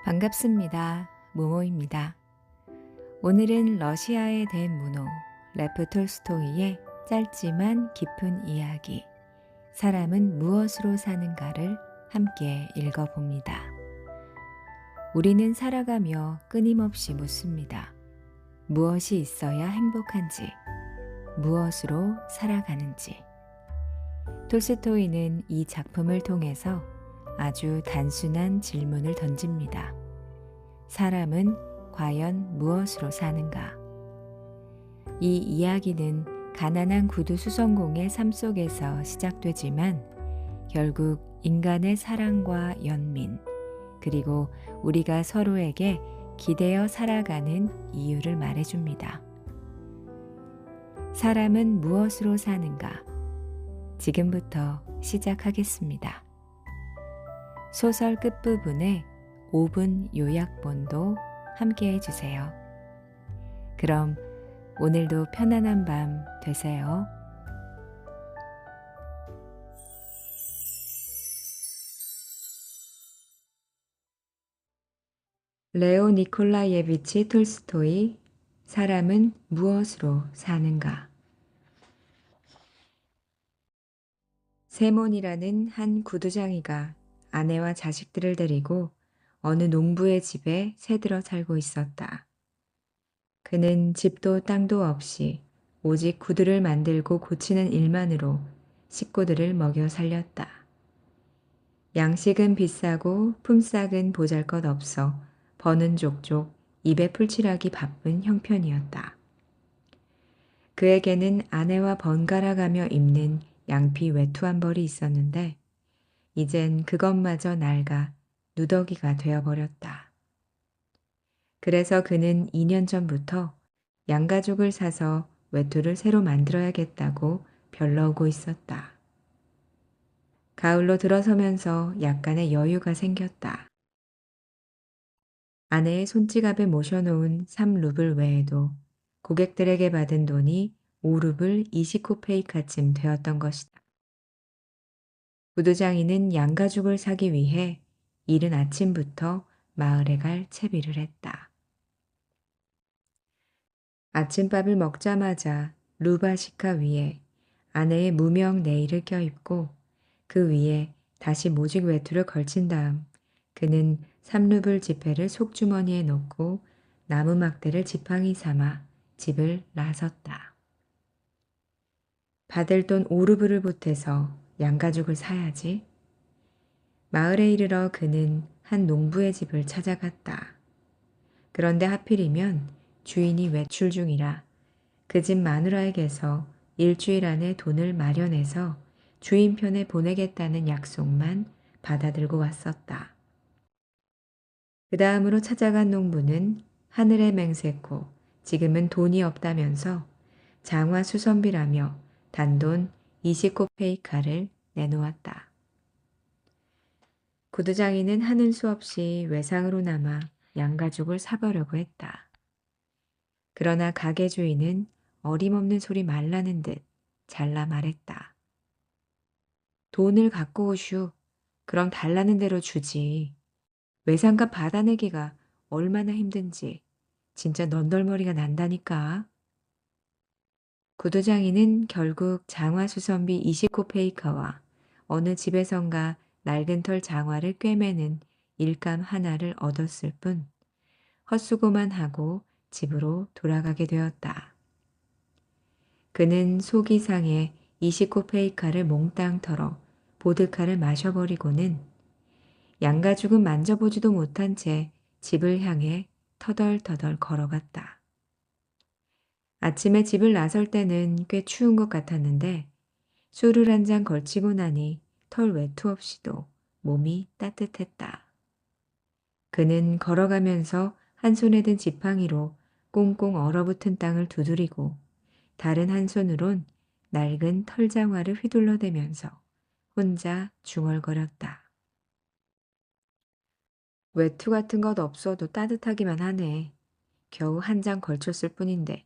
반갑습니다. 모모입니다. 오늘은 러시아의 대문호 레프 톨스토이의 짧지만 깊은 이야기 사람은 무엇으로 사는가를 함께 읽어봅니다. 우리는 살아가며 끊임없이 묻습니다. 무엇이 있어야 행복한지, 무엇으로 살아가는지. 톨스토이는 이 작품을 통해서 아주 단순한 질문을 던집니다. 사람은 과연 무엇으로 사는가? 이 이야기는 가난한 구두 수성공의 삶 속에서 시작되지만 결국 인간의 사랑과 연민, 그리고 우리가 서로에게 기대어 살아가는 이유를 말해줍니다. 사람은 무엇으로 사는가? 지금부터 시작하겠습니다. 소설 끝부분에 5분 요약본도 함께 해주세요. 그럼 오늘도 편안한 밤 되세요. 레오 니콜라예비치 톨스토이 사람은 무엇으로 사는가? 세몬이라는 한 구두장이가 아내와 자식들을 데리고 어느 농부의 집에 새들어 살고 있었다. 그는 집도 땅도 없이 오직 구두를 만들고 고치는 일만으로 식구들을 먹여 살렸다. 양식은 비싸고 품삯은 보잘것없어 버는 족족 입에 풀칠하기 바쁜 형편이었다. 그에게는 아내와 번갈아가며 입는 양피 외투 한 벌이 있었는데 이젠 그것마저 낡아 누더기가 되어버렸다. 그래서 그는 2년 전부터 양가죽을 사서 외투를 새로 만들어야겠다고 별러오고 있었다. 가을로 들어서면서 약간의 여유가 생겼다. 아내의 손지갑에 모셔놓은 3루블 외에도 고객들에게 받은 돈이 5루블 20코페이카쯤 되었던 것이다. 구두장이는 양가죽을 사기 위해 이른 아침부터 마을에 갈 채비를 했다. 아침밥을 먹자마자 루바시카 위에 아내의 무명 네일을 껴입고 그 위에 다시 모직 외투를 걸친 다음 그는 3루블 지폐를 속주머니에 넣고 나무 막대를 지팡이 삼아 집을 나섰다. 받을 돈 5루블을 보태서 양가죽을 사야지. 마을에 이르러 그는 한 농부의 집을 찾아갔다. 그런데 하필이면 주인이 외출 중이라 그 집 마누라에게서 일주일 안에 돈을 마련해서 주인 편에 보내겠다는 약속만 받아들고 왔었다. 그 다음으로 찾아간 농부는 하늘의 맹세코 지금은 돈이 없다면서 장화 수선비라며 단돈 20코페이카를 내놓았다. 구두장이는 하는 수 없이 외상으로 남아 양가죽을 사보려고 했다. 그러나 가게 주인은 어림없는 소리 말라는 듯 잘라 말했다. 돈을 갖고 오슈. 그럼 달라는 대로 주지. 외상값 받아내기가 얼마나 힘든지 진짜 넌덜머리가 난다니까. 구두장이는 결국 장화수선비 20코페이카와 어느 집에선가 낡은 털 장화를 꿰매는 일감 하나를 얻었을 뿐 헛수고만 하고 집으로 돌아가게 되었다. 그는 속이 상해 20코페이카를 몽땅 털어 보드카를 마셔버리고는 양가죽은 만져보지도 못한 채 집을 향해 터덜터덜 걸어갔다. 아침에 집을 나설 때는 꽤 추운 것 같았는데 술을 한 잔 걸치고 나니 털 외투 없이도 몸이 따뜻했다. 그는 걸어가면서 한 손에 든 지팡이로 꽁꽁 얼어붙은 땅을 두드리고 다른 한 손으론 낡은 털장화를 휘둘러대면서 혼자 중얼거렸다. 외투 같은 것 없어도 따뜻하기만 하네. 겨우 한 장 걸쳤을 뿐인데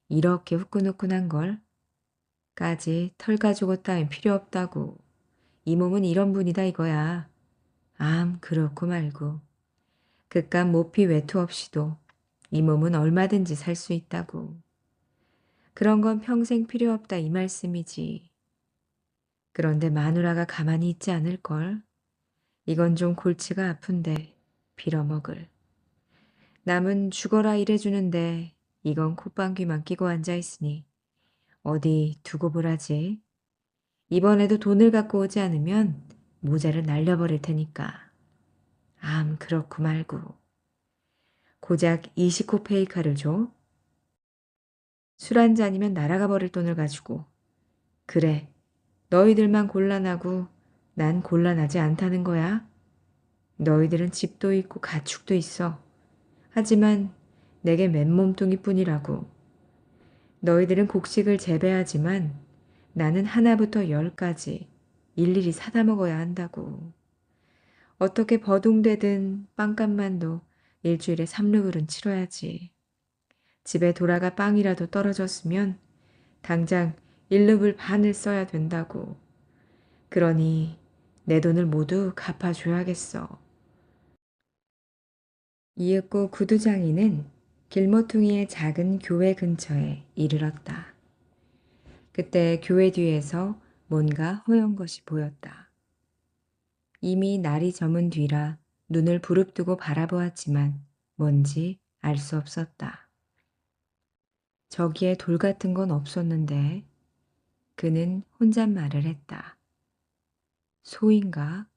이렇게 후끈후끈한 걸? 까지 털 가지고 따윈 필요 없다고. 이 몸은 이런 분이다 이거야. 암 그렇고 말고. 그깟 모피 외투 없이도 이 몸은 얼마든지 살 수 있다고. 그런 건 평생 필요 없다 이 말씀이지. 그런데 마누라가 가만히 있지 않을걸. 이건 좀 골치가 아픈데 빌어먹을. 남은 죽어라 이래주는데 이건 콧방귀만 끼고 앉아있으니 어디 두고 보라지. 이번에도 돈을 갖고 오지 않으면 모자를 날려버릴 테니까. 암 그렇고 말고. 고작 20코페이카를 줘? 술 한 잔이면 날아가 버릴 돈을 가지고. 그래, 너희들만 곤란하고 난 곤란하지 않다는 거야. 너희들은 집도 있고 가축도 있어. 하지만 내게 맨몸뚱이뿐이라고. 너희들은 곡식을 재배하지만 나는 하나부터 열까지 일일이 사다 먹어야 한다고. 어떻게 버둥대든 빵값만도 일주일에 3르블은 치러야지. 집에 돌아가 빵이라도 떨어졌으면 당장 1르블 반을 써야 된다고. 그러니 내 돈을 모두 갚아줘야겠어. 이윽고 구두장이는 길모퉁이의 작은 교회 근처에 이르렀다. 그때 교회 뒤에서 뭔가 허연 것이 보였다. 이미 날이 저문 뒤라 눈을 부릅뜨고 바라보았지만 뭔지 알 수 없었다. 저기에 돌 같은 건 없었는데 그는 혼잣말을 했다. 소인가?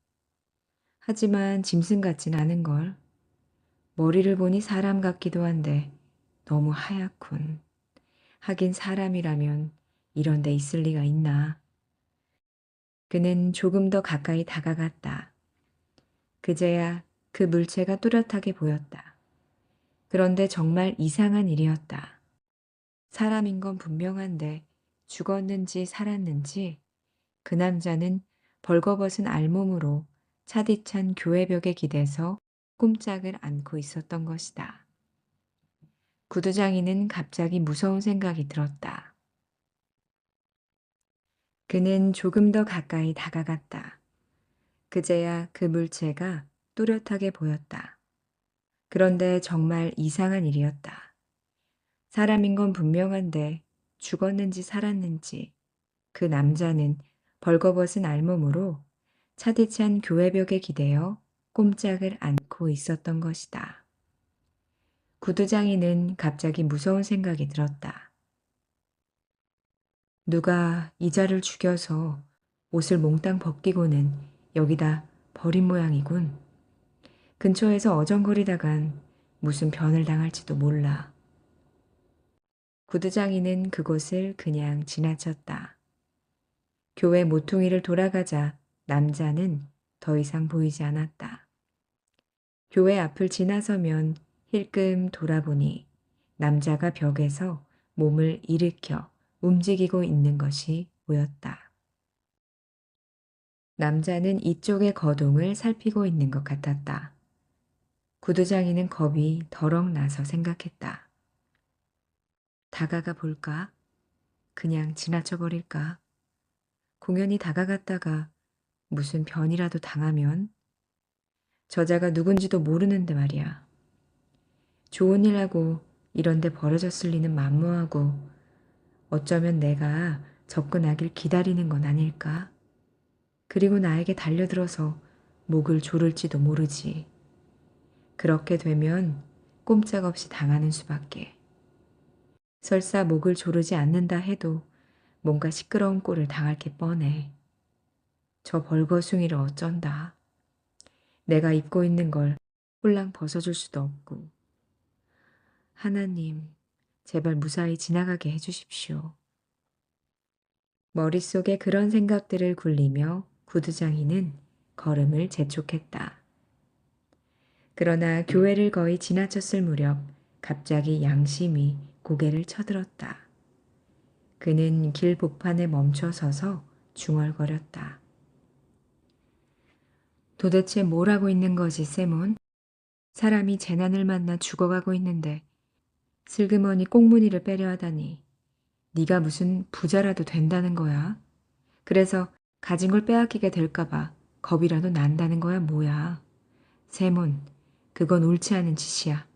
하지만 짐승 같진 않은걸. 머리를 보니 사람 같기도 한데 너무 하얗군. 하긴 사람이라면 이런 데 있을 리가 있나. 그는 조금 더 가까이 다가갔다. 그제야 그 물체가 뚜렷하게 보였다. 그런데 정말 이상한 일이었다. 사람인 건 분명한데 죽었는지 살았는지 그 남자는 벌거벗은 알몸으로 차디찬 교회벽에 기대서 꼼짝을 않고 있었던 것이다. 구두장이는 갑자기 무서운 생각이 들었다. 그는 조금 더 가까이 다가갔다. 그제야 그 물체가 또렷하게 보였다. 그런데 정말 이상한 일이었다. 사람인 건 분명한데 죽었는지 살았는지 그 남자는 벌거벗은 알몸으로 차디찬 교회벽에 기대어 꼼짝을 않고 있었던 것이다. 구두장이는 갑자기 무서운 생각이 들었다. 누가 이자를 죽여서 옷을 몽땅 벗기고는 여기다 버린 모양이군. 근처에서 어정거리다간 무슨 변을 당할지도 몰라. 구두장이는 그곳을 그냥 지나쳤다. 교회 모퉁이를 돌아가자 남자는 더 이상 보이지 않았다. 교회 앞을 지나서면 힐끔 돌아보니 남자가 벽에서 몸을 일으켜 움직이고 있는 것이 보였다. 남자는 이쪽의 거동을 살피고 있는 것 같았다. 구두장이는 겁이 덜컥 나서 생각했다. 다가가 볼까? 그냥 지나쳐 버릴까? 공연히 다가갔다가 무슨 변이라도 당하면 저자가 누군지도 모르는데 말이야. 좋은 일하고 이런데 벌어졌을 리는 만무하고 어쩌면 내가 접근하길 기다리는 건 아닐까? 그리고 나에게 달려들어서 목을 조를지도 모르지. 그렇게 되면 꼼짝없이 당하는 수밖에. 설사 목을 조르지 않는다 해도 뭔가 시끄러운 꼴을 당할 게 뻔해. 저 벌거숭이를 어쩐다. 내가 입고 있는 걸 홀랑 벗어줄 수도 없고. 하나님, 제발 무사히 지나가게 해주십시오. 머릿속에 그런 생각들을 굴리며 구두장이는 걸음을 재촉했다. 그러나 교회를 거의 지나쳤을 무렵 갑자기 양심이 고개를 쳐들었다. 그는 길 복판에 멈춰 서서 중얼거렸다. 도대체 뭘 하고 있는 거지, 세몬? 사람이 재난을 만나 죽어가고 있는데 슬그머니 꽁무니를 빼려 하다니. 네가 무슨 부자라도 된다는 거야? 그래서 가진 걸 빼앗기게 될까 봐 겁이라도 난다는 거야, 뭐야? 세몬, 그건 옳지 않은 짓이야.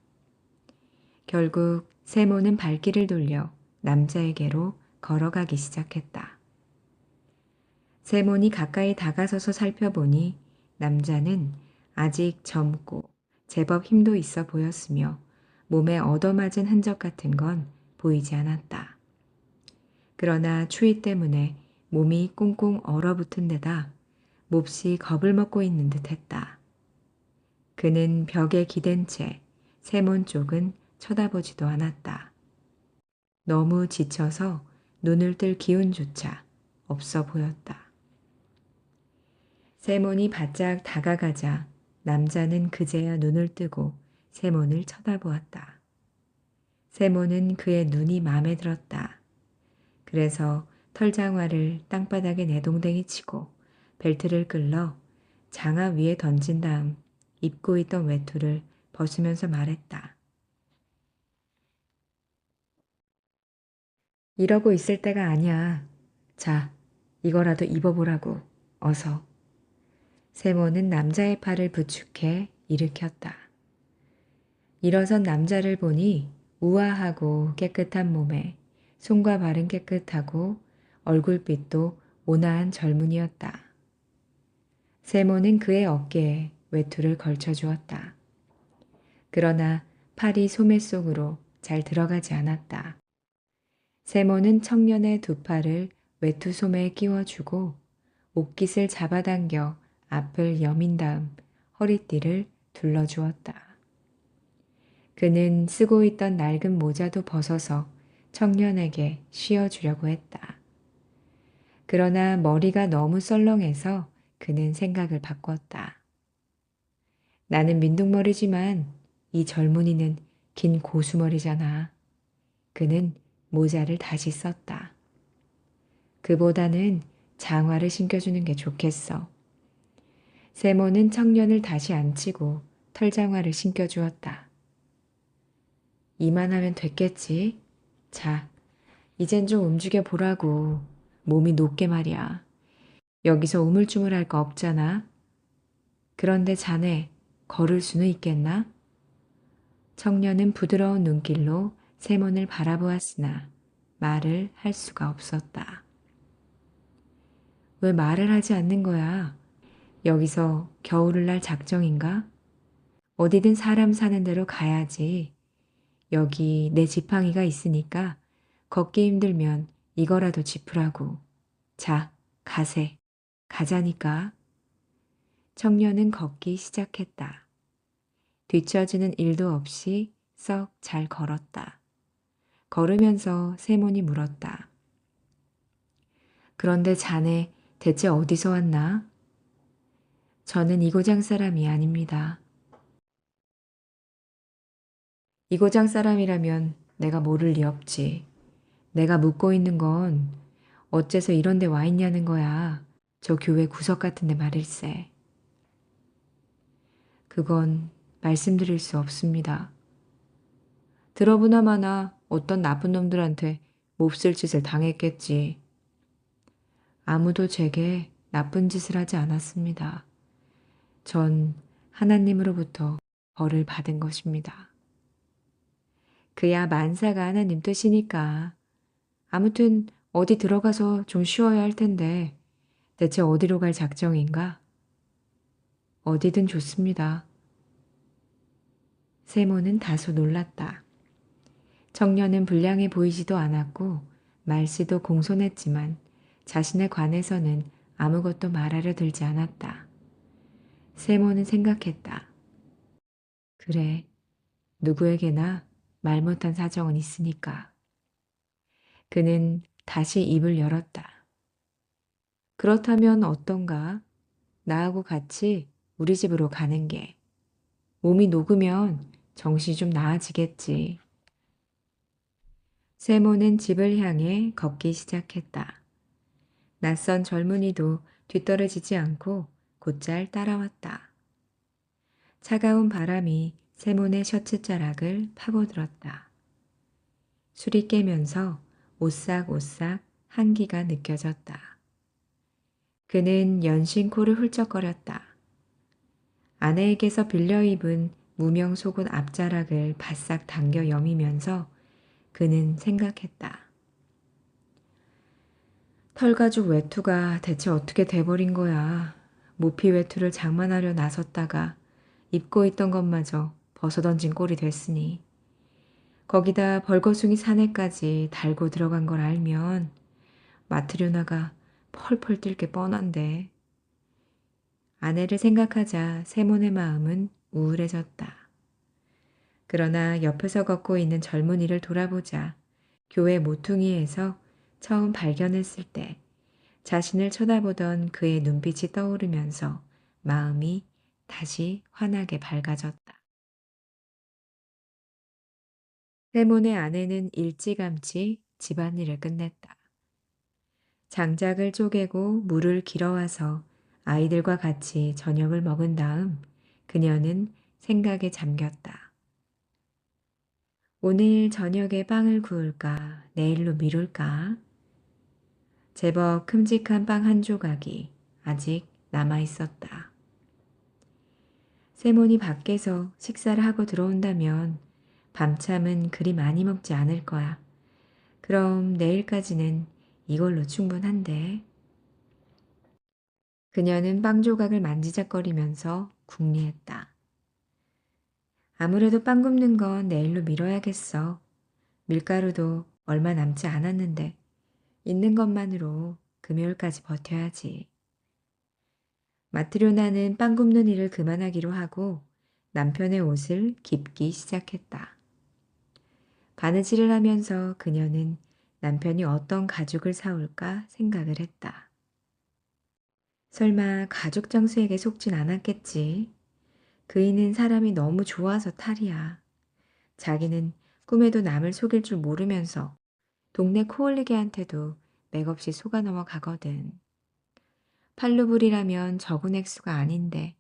결국 세모는 발길을 돌려 남자에게로 걸어가기 시작했다. 세몬이 가까이 다가서서 살펴보니 남자는 아직 젊고 제법 힘도 있어 보였으며 몸에 얻어맞은 흔적 같은 건 보이지 않았다. 그러나 추위 때문에 몸이 꽁꽁 얼어붙은 데다 몹시 겁을 먹고 있는 듯 했다. 그는 벽에 기댄 채 세몬 쪽은 쳐다보지도 않았다. 너무 지쳐서 눈을 뜰 기운조차 없어 보였다. 세몬이 바짝 다가가자 남자는 그제야 눈을 뜨고 세몬을 쳐다보았다. 세몬은 그의 눈이 마음에 들었다. 그래서 털장화를 땅바닥에 내동댕이 치고 벨트를 끌러 장화 위에 던진 다음 입고 있던 외투를 벗으면서 말했다. 이러고 있을 때가 아니야. 자, 이거라도 입어보라고. 어서. 세모는 남자의 팔을 부축해 일으켰다. 일어선 남자를 보니 우아하고 깨끗한 몸에 손과 발은 깨끗하고 얼굴빛도 온화한 젊은이였다. 세모는 그의 어깨에 외투를 걸쳐주었다. 그러나 팔이 소매 속으로 잘 들어가지 않았다. 세모는 청년의 두 팔을 외투 소매에 끼워주고 옷깃을 잡아당겨 앞을 여민 다음 허리띠를 둘러주었다. 그는 쓰고 있던 낡은 모자도 벗어서 청년에게 씌워주려고 했다. 그러나 머리가 너무 썰렁해서 그는 생각을 바꿨다. 나는 민둥머리지만 이 젊은이는 긴 고수머리잖아. 그는 모자를 다시 썼다. 그보다는 장화를 신겨주는 게 좋겠어. 세모는 청년을 다시 앉히고 털장화를 신겨주었다. 이만하면 됐겠지? 자, 이젠 좀 움직여 보라고. 몸이 높게 말이야. 여기서 우물쭈물할 거 없잖아. 그런데 자네 걸을 수는 있겠나? 청년은 부드러운 눈길로 세몬을 바라보았으나 말을 할 수가 없었다. 왜 말을 하지 않는 거야? 여기서 겨울을 날 작정인가? 어디든 사람 사는 대로 가야지. 여기 내 지팡이가 있으니까 걷기 힘들면 이거라도 짚으라고. 자, 가세. 가자니까. 청년은 걷기 시작했다. 뒤처지는 일도 없이 썩 잘 걸었다. 걸으면서 세몬이 물었다. 그런데 자네 대체 어디서 왔나? 저는 이 고장 사람이 아닙니다. 이 고장 사람이라면 내가 모를 리 없지. 내가 묻고 있는 건 어째서 이런 데 와 있냐는 거야. 저 교회 구석 같은데 말일세. 그건 말씀드릴 수 없습니다. 들어보나 마나 어떤 나쁜 놈들한테 몹쓸 짓을 당했겠지. 아무도 제게 나쁜 짓을 하지 않았습니다. 전 하나님으로부터 벌을 받은 것입니다. 그야 만사가 하나님 뜻이니까. 아무튼 어디 들어가서 좀 쉬어야 할 텐데 대체 어디로 갈 작정인가? 어디든 좋습니다. 세모는 다소 놀랐다. 청년은 불량해 보이지도 않았고 말씨도 공손했지만 자신에 관해서는 아무것도 말하려 들지 않았다. 세모는 생각했다. 그래, 누구에게나 말 못한 사정은 있으니까. 그는 다시 입을 열었다. 그렇다면 어떤가? 나하고 같이 우리 집으로 가는 게. 몸이 녹으면 정신이 좀 나아지겠지. 세모는 집을 향해 걷기 시작했다. 낯선 젊은이도 뒤떨어지지 않고 곧잘 따라왔다. 차가운 바람이 세몬의 셔츠 자락을 파고들었다. 술이 깨면서 오싹오싹 한기가 느껴졌다. 그는 연신 코를 훌쩍거렸다. 아내에게서 빌려 입은 무명 속옷 앞자락을 바싹 당겨 여미면서 그는 생각했다. 털가죽 외투가 대체 어떻게 돼버린 거야. 모피 외투를 장만하려 나섰다가 입고 있던 것마저 벗어던진 꼴이 됐으니. 거기다 벌거숭이 사내까지 달고 들어간 걸 알면 마트료나가 펄펄 뛸 게 뻔한데. 아내를 생각하자 세몬의 마음은 우울해졌다. 그러나 옆에서 걷고 있는 젊은이를 돌아보자 교회 모퉁이에서 처음 발견했을 때 자신을 쳐다보던 그의 눈빛이 떠오르면서 마음이 다시 환하게 밝아졌다. 세몬의 아내는 일찌감치 집안일을 끝냈다. 장작을 쪼개고 물을 길어와서 아이들과 같이 저녁을 먹은 다음 그녀는 생각에 잠겼다. 오늘 저녁에 빵을 구울까, 내일로 미룰까? 제법 큼직한 빵 한 조각이 아직 남아 있었다. 세몬이 밖에서 식사를 하고 들어온다면 밤참은 그리 많이 먹지 않을 거야. 그럼 내일까지는 이걸로 충분한데. 그녀는 빵 조각을 만지작거리면서 궁리했다. 아무래도 빵 굽는 건 내일로 미뤄야겠어. 밀가루도 얼마 남지 않았는데 있는 것만으로 금요일까지 버텨야지. 마트료나는 빵 굽는 일을 그만하기로 하고 남편의 옷을 깁기 시작했다. 바느질을 하면서 그녀는 남편이 어떤 가죽을 사올까 생각을 했다. 설마 가죽 장수에게 속진 않았겠지. 그이는 사람이 너무 좋아서 탈이야. 자기는 꿈에도 남을 속일 줄 모르면서 동네 코올리게한테도 맥없이 속아 넘어가거든. 팔루불이라면 적은 액수가 아닌데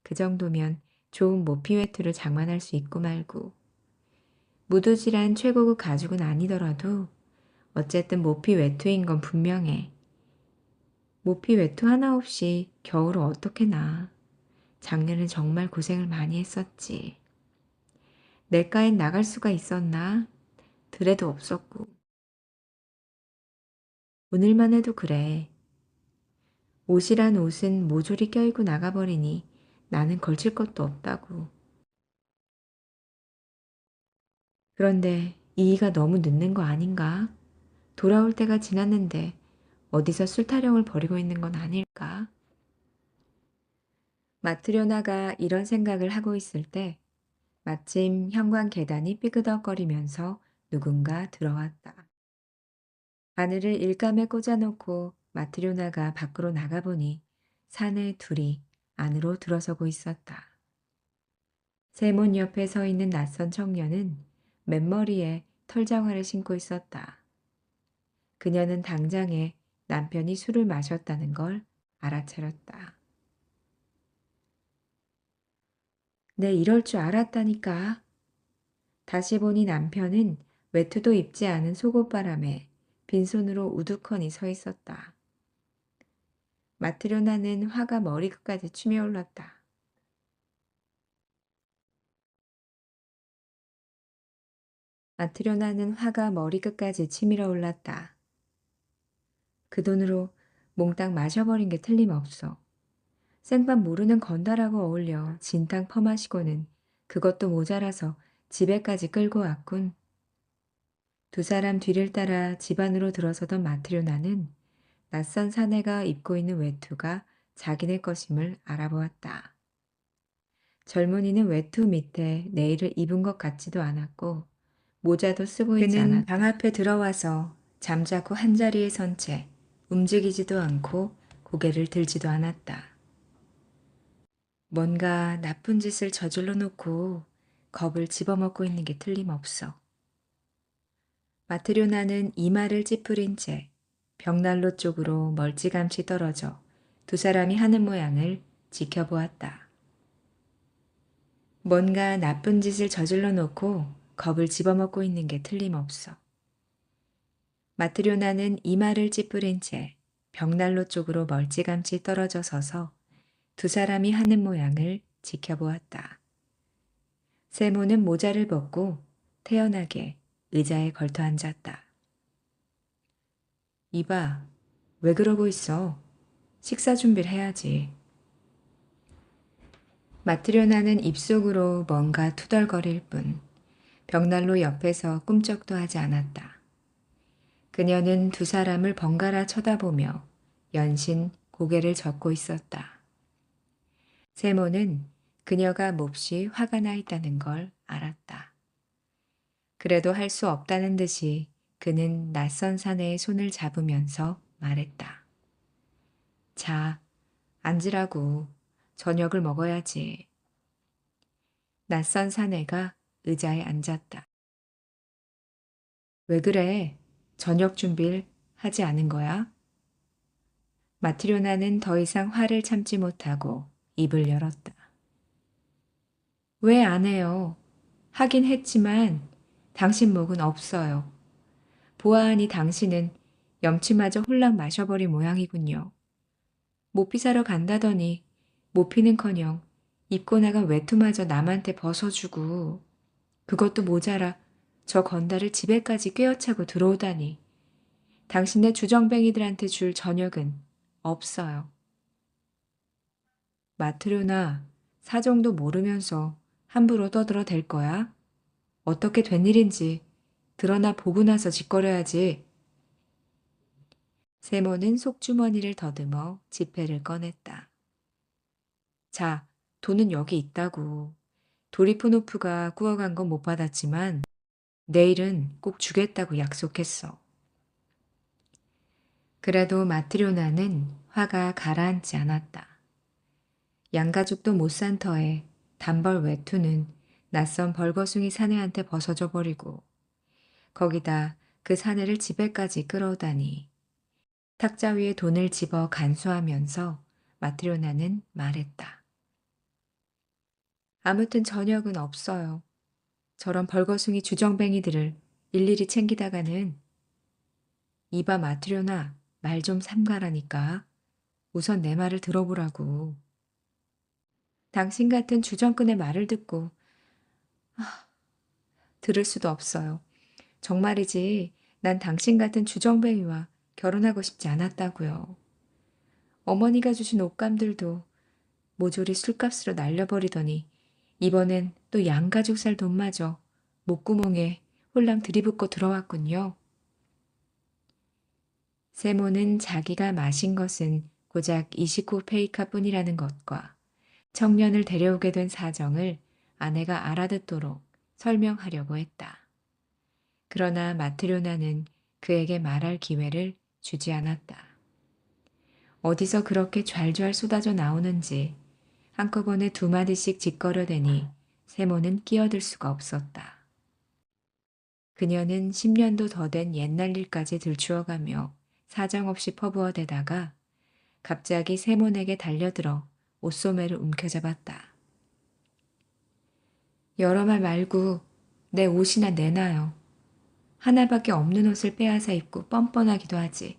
그 정도면 좋은 모피 외투를 장만할 수 있고 말고. 무두질한 최고급 가죽은 아니더라도 어쨌든 모피 외투인 건 분명해. 모피 외투 하나 없이 겨울을 어떻게 나. 작년엔 정말 고생을 많이 했었지. 냇가엔 나갈 수가 있었나? 들에도 없었고. 오늘만 해도 그래. 옷이란 옷은 모조리 껴입고 나가버리니 나는 걸칠 것도 없다고. 그런데 이의가 너무 늦는 거 아닌가? 돌아올 때가 지났는데 어디서 술 타령을 벌이고 있는 건 아닐까? 마트료나가 이런 생각을 하고 있을 때 마침 현관 계단이 삐그덕거리면서 누군가 들어왔다. 바늘을 일감에 꽂아놓고 마트료나가 밖으로 나가보니 사내 둘이 안으로 들어서고 있었다. 세문 옆에 서 있는 낯선 청년은 맨머리에 털장화를 신고 있었다. 그녀는 당장에 남편이 술을 마셨다는 걸 알아차렸다. 내 이럴 줄 알았다니까. 다시 보니 남편은 외투도 입지 않은 속옷바람에 빈손으로 우두커니 서 있었다. 마트료나는 화가 머리끝까지 치밀어올랐다. 마트료나는 화가 머리끝까지 치밀어올랐다. 그 돈으로 몽땅 마셔버린 게 틀림없어. 생밥 모르는 건달하고 어울려 진탕 퍼마시고는 그것도 모자라서 집에까지 끌고 왔군. 두 사람 뒤를 따라 집 안으로 들어서던 마트료나는 낯선 사내가 입고 있는 외투가 자기네 것임을 알아보았다. 젊은이는 외투 밑에 내일을 입은 것 같지도 않았고 모자도 쓰고 있지 않았다. 그는 방 앞에 들어와서 잠자코 한자리에 선 채 움직이지도 않고 고개를 들지도 않았다. 뭔가 나쁜 짓을 저질러 놓고 겁을 집어먹고 있는 게 틀림없어. 마트료나는 이마를 찌푸린 채 벽난로 쪽으로 멀찌감치 떨어져 두 사람이 하는 모양을 지켜보았다. 뭔가 나쁜 짓을 저질러 놓고 겁을 집어먹고 있는 게 틀림없어. 마트료나는 이마를 찌푸린 채 벽난로 쪽으로 멀찌감치 떨어져 서서 두 사람이 하는 모양을 지켜보았다. 세모는 모자를 벗고 태연하게 의자에 걸터 앉았다. 이봐, 왜 그러고 있어? 식사 준비를 해야지. 마트료나는 입속으로 뭔가 투덜거릴 뿐 벽난로 옆에서 꿈쩍도 하지 않았다. 그녀는 두 사람을 번갈아 쳐다보며 연신 고개를 젓고 있었다. 세모는 그녀가 몹시 화가 나 있다는 걸 알았다. 그래도 할 수 없다는 듯이 그는 낯선 사내의 손을 잡으면서 말했다. 자, 앉으라고. 저녁을 먹어야지. 낯선 사내가 의자에 앉았다. 왜 그래? 저녁 준비를 하지 않은 거야? 마트료나는 더 이상 화를 참지 못하고 입을 열었다. 왜 안 해요? 하긴 했지만 당신 목은 없어요. 보아하니 당신은 염치마저 홀랑 마셔버린 모양이군요. 모피 사러 간다더니 모피는커녕 입고 나간 외투마저 남한테 벗어주고 그것도 모자라 저 건달을 집에까지 꿰어차고 들어오다니. 당신네 주정뱅이들한테 줄 저녁은 없어요. 마트료나, 사정도 모르면서 함부로 떠들어 댈 거야? 어떻게 된 일인지 드러나 보고 나서 짓거려야지. 세모는 속주머니를 더듬어 지폐를 꺼냈다. 자, 돈은 여기 있다고. 도리프노프가 구워간 건 못 받았지만 내일은 꼭 주겠다고 약속했어. 그래도 마트료나는 화가 가라앉지 않았다. 양가죽도 못 산 터에 단벌 외투는 낯선 벌거숭이 사내한테 벗어져 버리고 거기다 그 사내를 집에까지 끌어오다니. 탁자 위에 돈을 집어 간수하면서 마트료나는 말했다. 아무튼 저녁은 없어요. 저런 벌거숭이 주정뱅이들을 일일이 챙기다가는. 이봐 마트료나, 말 좀 삼가라니까. 우선 내 말을 들어보라고. 당신 같은 주정꾼의 말을 듣고 들을 수도 없어요. 정말이지 난 당신 같은 주정뱅이와 결혼하고 싶지 않았다고요. 어머니가 주신 옷감들도 모조리 술값으로 날려버리더니 이번엔 또 양가죽 살 돈마저 목구멍에 홀랑 들이붓고 들어왔군요. 세모는 자기가 마신 것은 고작 29페이카뿐이라는 것과 청년을 데려오게 된 사정을 아내가 알아듣도록 설명하려고 했다. 그러나 마트료나는 그에게 말할 기회를 주지 않았다. 어디서 그렇게 좔좔 쏟아져 나오는지 한꺼번에 두 마디씩 짓거려대니 세모는 끼어들 수가 없었다. 그녀는 10년도 더 된 옛날 일까지 들추어가며 사정없이 퍼부어대다가 갑자기 세몬에게 달려들어 옷소매를 움켜잡았다. 여러 말 말고 내 옷이나 내놔요. 하나밖에 없는 옷을 빼앗아 입고 뻔뻔하기도 하지.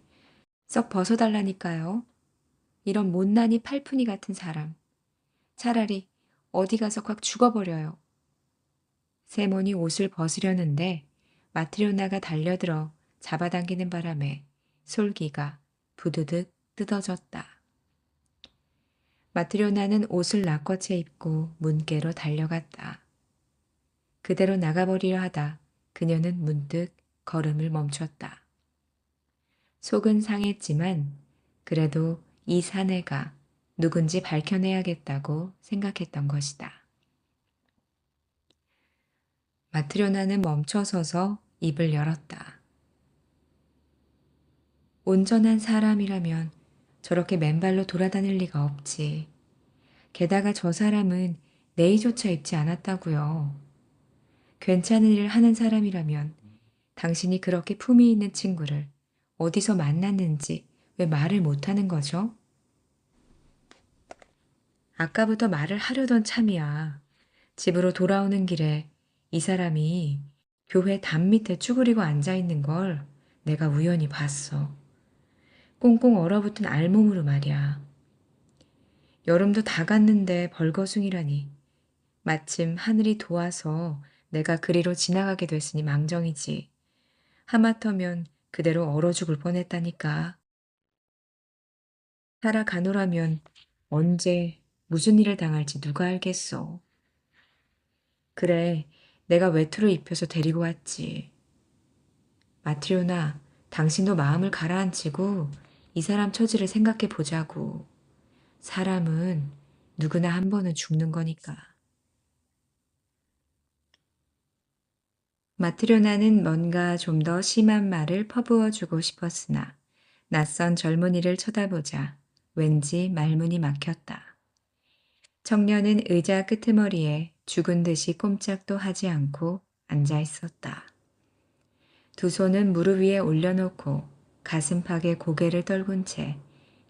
썩 벗어달라니까요. 이런 못난이 팔푼이 같은 사람. 차라리 어디 가서 확 죽어버려요. 세몬이 옷을 벗으려는데 마트료나가 달려들어 잡아당기는 바람에 솔기가 부드득 뜯어졌다. 마트료나는 옷을 낚어채 입고 문께로 달려갔다. 그대로 나가버리려 하다 그녀는 문득 걸음을 멈췄다. 속은 상했지만 그래도 이 사내가 누군지 밝혀내야겠다고 생각했던 것이다. 마트료나는 멈춰서서 입을 열었다. 온전한 사람이라면 저렇게 맨발로 돌아다닐 리가 없지. 게다가 저 사람은 내의조차 입지 않았다고요. 괜찮은 일을 하는 사람이라면 당신이 그렇게 품위 있는 친구를 어디서 만났는지 왜 말을 못하는 거죠? 아까부터 말을 하려던 참이야. 집으로 돌아오는 길에 이 사람이 교회 담 밑에 쭈그리고 앉아있는 걸 내가 우연히 봤어. 꽁꽁 얼어붙은 알몸으로 말이야. 여름도 다 갔는데 벌거숭이라니. 마침 하늘이 도와서 내가 그리로 지나가게 됐으니 망정이지. 하마터면 그대로 얼어 죽을 뻔했다니까. 살아가노라면 언제 무슨 일을 당할지 누가 알겠어. 그래, 내가 외투를 입혀서 데리고 왔지. 마트리오나, 당신도 마음을 가라앉히고 이 사람 처지를 생각해 보자고. 사람은 누구나 한 번은 죽는 거니까. 마트리오나는 뭔가 좀 더 심한 말을 퍼부어 주고 싶었으나 낯선 젊은이를 쳐다보자 왠지 말문이 막혔다. 청년은 의자 끄트머리에 죽은 듯이 꼼짝도 하지 않고 앉아 있었다. 두 손은 무릎 위에 올려놓고 가슴팍에 고개를 떨군 채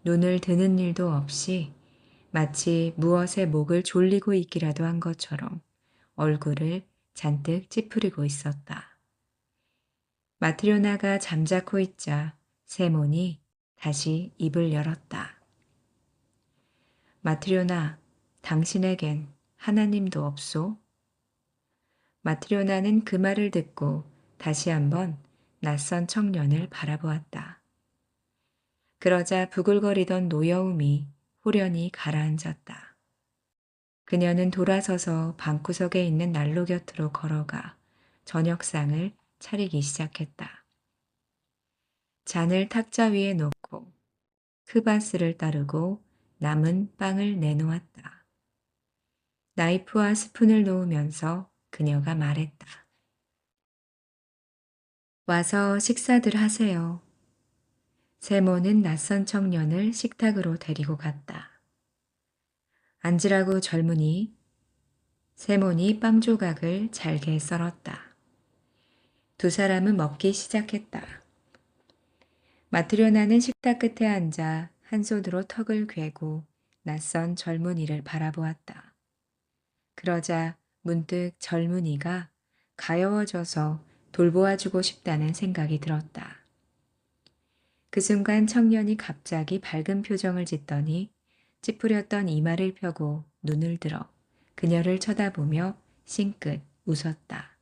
눈을 드는 일도 없이 마치 무엇에 목을 졸리고 있기라도 한 것처럼 얼굴을 잔뜩 찌푸리고 있었다. 마트리오나가 잠자코 있자 세몬이 다시 입을 열었다. 마트리오나, 당신에겐 하나님도 없소? 마트리오나는 그 말을 듣고 다시 한번 낯선 청년을 바라보았다. 그러자 부글거리던 노여움이 후련히 가라앉았다. 그녀는 돌아서서 방구석에 있는 난로 곁으로 걸어가 저녁상을 차리기 시작했다. 잔을 탁자 위에 놓고 크바스를 따르고 남은 빵을 내놓았다. 나이프와 스푼을 놓으면서 그녀가 말했다. 와서 식사들 하세요. 세모는 낯선 청년을 식탁으로 데리고 갔다. 앉으라고 젊은이. 세몬이 빵 조각을 잘게 썰었다. 두 사람은 먹기 시작했다. 마트리오나는 식탁 끝에 앉아 한 손으로 턱을 괴고 낯선 젊은이를 바라보았다. 그러자 문득 젊은이가 가여워져서 돌보아주고 싶다는 생각이 들었다. 그 순간 청년이 갑자기 밝은 표정을 짓더니 찌푸렸던 이마를 펴고 눈을 들어 그녀를 쳐다보며 싱긋 웃었다.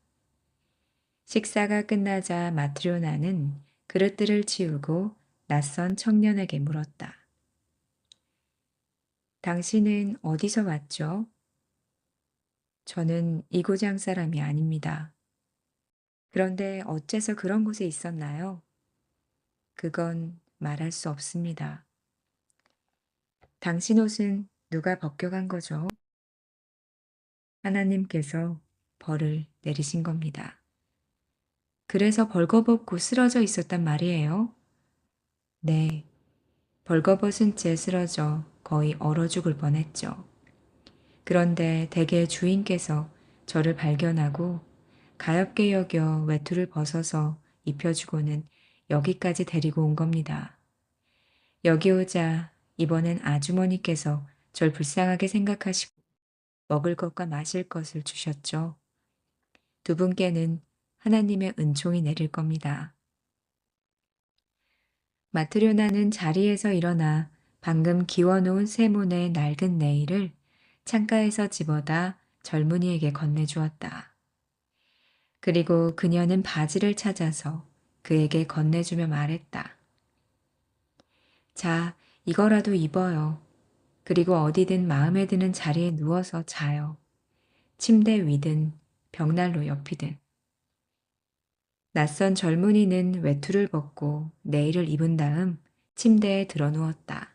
식사가 끝나자 마트리오나는 그릇들을 치우고 낯선 청년에게 물었다. 당신은 어디서 왔죠? 저는 이 고장 사람이 아닙니다. 그런데 어째서 그런 곳에 있었나요? 그건 말할 수 없습니다. 당신 옷은 누가 벗겨간 거죠? 하나님께서 벌을 내리신 겁니다. 그래서 벌거벗고 쓰러져 있었단 말이에요? 네, 벌거벗은 채 쓰러져 거의 얼어 죽을 뻔했죠. 그런데 댁의 주인께서 저를 발견하고 가엾게 여겨 외투를 벗어서 입혀주고는 여기까지 데리고 온 겁니다. 여기 오자 이번엔 아주머니께서 절 불쌍하게 생각하시고 먹을 것과 마실 것을 주셨죠. 두 분께는 하나님의 은총이 내릴 겁니다. 마트리오나는 자리에서 일어나 방금 기워놓은 세몬의 낡은 네일을 창가에서 집어다 젊은이에게 건네주었다. 그리고 그녀는 바지를 찾아서 그에게 건네주며 말했다. 자, 이거라도 입어요. 그리고 어디든 마음에 드는 자리에 누워서 자요. 침대 위든 벽난로 옆이든. 낯선 젊은이는 외투를 벗고 네일을 입은 다음 침대에 들어 누웠다.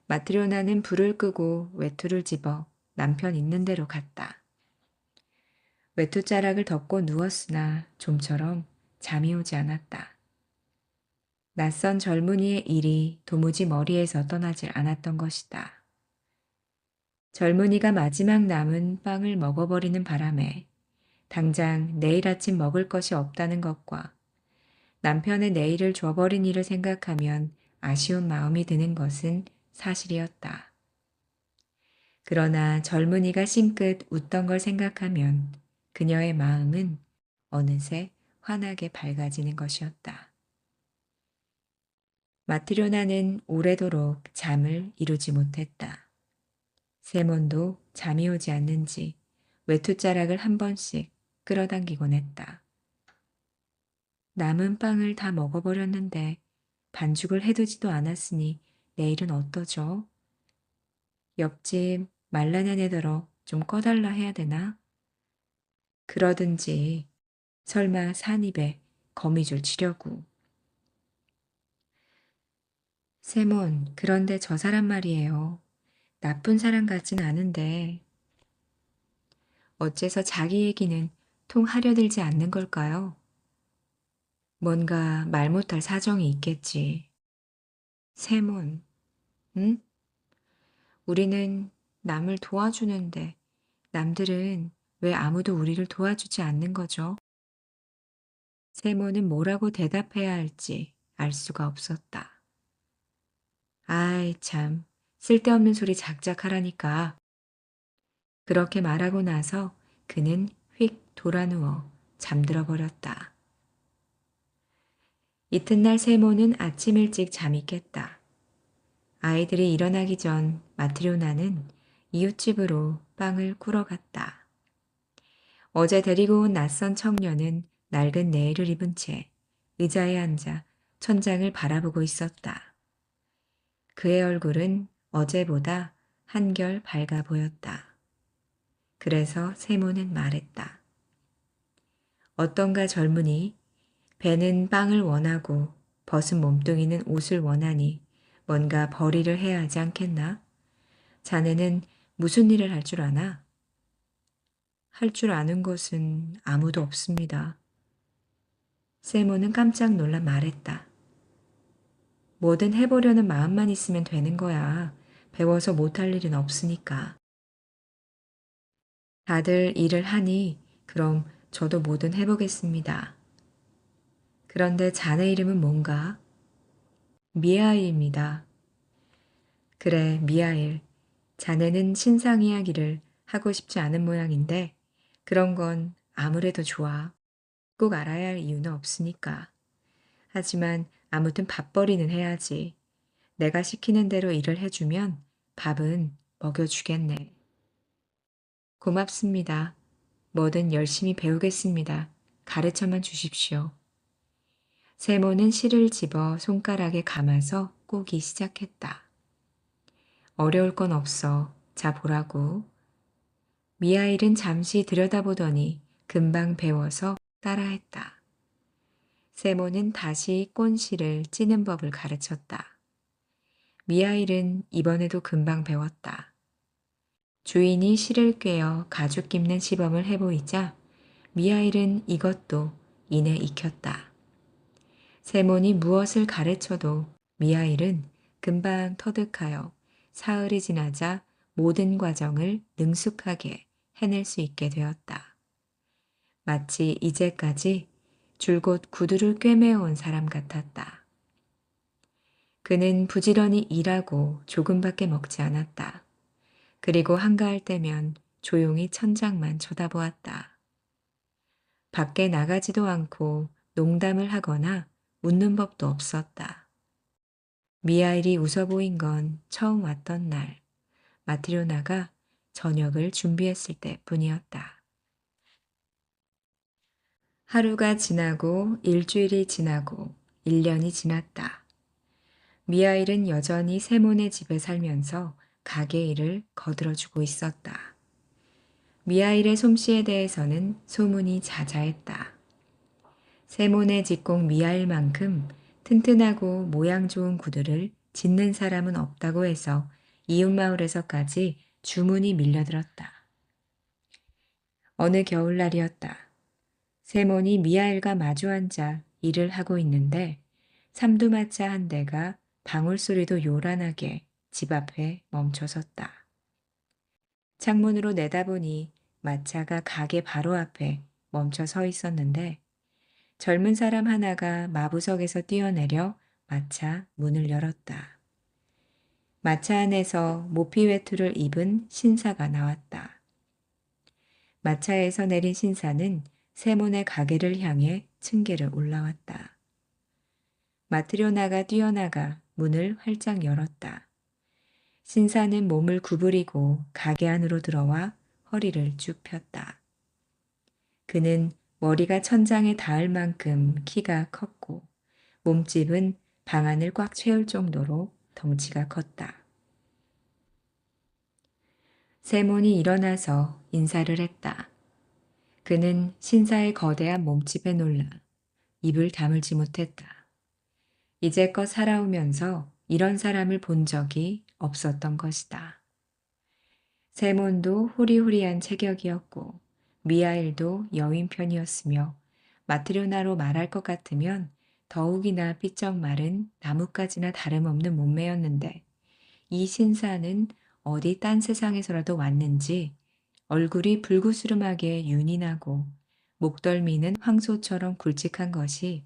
마트리오나는 불을 끄고 외투를 집어 남편 있는 데로 갔다. 외투자락을 덮고 누웠으나 좀처럼 잠이 오지 않았다. 낯선 젊은이의 일이 도무지 머리에서 떠나질 않았던 것이다. 젊은이가 마지막 남은 빵을 먹어버리는 바람에 당장 내일 아침 먹을 것이 없다는 것과 남편의 내일을 줘버린 일을 생각하면 아쉬운 마음이 드는 것은 사실이었다. 그러나 젊은이가 싱긋 웃던 걸 생각하면 그녀의 마음은 어느새 환하게 밝아지는 것이었다. 마트리오나는 오래도록 잠을 이루지 못했다. 세몬도 잠이 오지 않는지 외투자락을 한 번씩 끌어당기곤 했다. 남은 빵을 다 먹어버렸는데 반죽을 해두지도 않았으니 내일은 어떠죠? 옆집 말라냐 네더러 좀 꺼달라 해야 되나? 그러든지 설마 산입에 거미줄 치려고. 세몬, 그런데 저 사람 말이에요. 나쁜 사람 같진 않은데 어째서 자기 얘기는 통 하려들지 않는 걸까요? 뭔가 말 못할 사정이 있겠지. 세몬, 응? 우리는 남을 도와주는데 남들은 왜 아무도 우리를 도와주지 않는 거죠? 세모는 뭐라고 대답해야 할지 알 수가 없었다. 아이 참, 쓸데없는 소리 작작 하라니까. 그렇게 말하고 나서 그는 휙 돌아누워 잠들어 버렸다. 이튿날 세모는 아침 일찍 잠이 깼다. 아이들이 일어나기 전 마트리오나는 이웃집으로 빵을 꾸러 갔다. 어제 데리고 온 낯선 청년은 낡은 내의를 입은 채 의자에 앉아 천장을 바라보고 있었다. 그의 얼굴은 어제보다 한결 밝아 보였다. 그래서 세모는 말했다. 어떤가 젊은이, 배는 빵을 원하고 벗은 몸뚱이는 옷을 원하니 뭔가 벌이를 해야 하지 않겠나? 자네는 무슨 일을 할 줄 아나? 할 줄 아는 것은 아무도 없습니다. 세모는 깜짝 놀라 말했다. 뭐든 해보려는 마음만 있으면 되는 거야. 배워서 못할 일은 없으니까. 다들 일을 하니 그럼 저도 뭐든 해보겠습니다. 그런데 자네 이름은 뭔가? 미하일입니다. 그래, 미하일. 자네는 신상 이야기를 하고 싶지 않은 모양인데 그런 건 아무래도 좋아. 꼭 알아야 할 이유는 없으니까. 하지만 아무튼 밥벌이는 해야지. 내가 시키는 대로 일을 해주면 밥은 먹여주겠네. 고맙습니다. 뭐든 열심히 배우겠습니다. 가르쳐만 주십시오. 세모는 실을 집어 손가락에 감아서 꼬기 시작했다. 어려울 건 없어. 자 보라고. 미하일은 잠시 들여다보더니 금방 배워서 따라했다. 세모는 다시 꼰실을 찌는 법을 가르쳤다. 미하일은 이번에도 금방 배웠다. 주인이 실을 꿰어 가죽 깁는 시범을 해보이자 미하일은 이것도 이내 익혔다. 세몬이 무엇을 가르쳐도 미하일은 금방 터득하여 사흘이 지나자 모든 과정을 능숙하게 해낼 수 있게 되었다. 마치 이제까지 줄곧 구두를 꿰매어온 사람 같았다. 그는 부지런히 일하고 조금밖에 먹지 않았다. 그리고 한가할 때면 조용히 천장만 쳐다보았다. 밖에 나가지도 않고 농담을 하거나 웃는 법도 없었다. 미하일이 웃어 보인 건 처음 왔던 날, 마트리오나가 저녁을 준비했을 때뿐이었다. 하루가 지나고 일주일이 지나고 1년이 지났다. 미하일은 여전히 세몬의 집에 살면서 가게 일을 거들어주고 있었다. 미하일의 솜씨에 대해서는 소문이 자자했다. 세몬의 직공 미하일만큼 튼튼하고 모양 좋은 구두를 짓는 사람은 없다고 해서 이웃마을에서까지 주문이 밀려들었다. 어느 겨울날이었다. 세몬이 미하일과 마주 앉아 일을 하고 있는데 삼두마차 한 대가 방울소리도 요란하게 집 앞에 멈춰섰다. 창문으로 내다보니 마차가 가게 바로 앞에 멈춰 서 있었는데 젊은 사람 하나가 마부석에서 뛰어내려 마차 문을 열었다. 마차 안에서 모피 외투를 입은 신사가 나왔다. 마차에서 내린 신사는 세몬의 가게를 향해 층계를 올라왔다. 마트리오나가 뛰어나가 문을 활짝 열었다. 신사는 몸을 구부리고 가게 안으로 들어와 허리를 쭉 폈다. 그는 머리가 천장에 닿을 만큼 키가 컸고 몸집은 방 안을 꽉 채울 정도로 덩치가 컸다. 세몬이 일어나서 인사를 했다. 그는 신사의 거대한 몸집에 놀라 입을 다물지 못했다. 이제껏 살아오면서 이런 사람을 본 적이 없었던 것이다. 세몬도 호리호리한 체격이었고 미하일도 여인 편이었으며 마트리오나로 말할 것 같으면 더욱이나 삐쩍 마른 나뭇가지나 다름없는 몸매였는데 이 신사는 어디 딴 세상에서라도 왔는지 얼굴이 불구스름하게 윤이 나고 목덜미는 황소처럼 굵직한 것이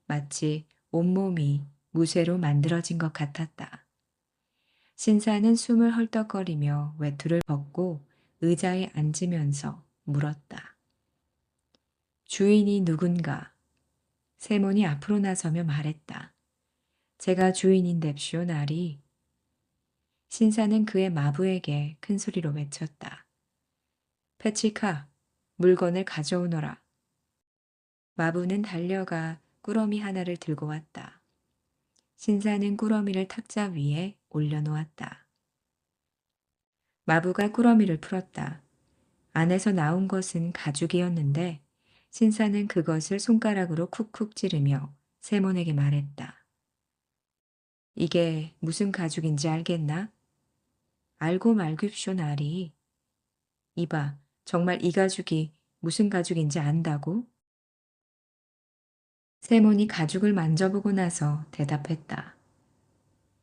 마치 온몸이 무쇠로 만들어진 것 같았다. 신사는 숨을 헐떡거리며 외투를 벗고 의자에 앉으면서 물었다. 주인이 누군가? 세몬이 앞으로 나서며 말했다. 제가 주인인뎁쇼 나리. 신사는 그의 마부에게 큰 소리로 외쳤다. 페치카, 물건을 가져오너라. 마부는 달려가 꾸러미 하나를 들고 왔다. 신사는 꾸러미를 탁자 위에 올려놓았다. 마부가 꾸러미를 풀었다. 안에서 나온 것은 가죽이었는데 신사는 그것을 손가락으로 쿡쿡 찌르며 세몬에게 말했다. 이게 무슨 가죽인지 알겠나? 알고 말깁쇼 나리. 이봐, 정말 이 가죽이 무슨 가죽인지 안다고? 세몬이 가죽을 만져보고 나서 대답했다.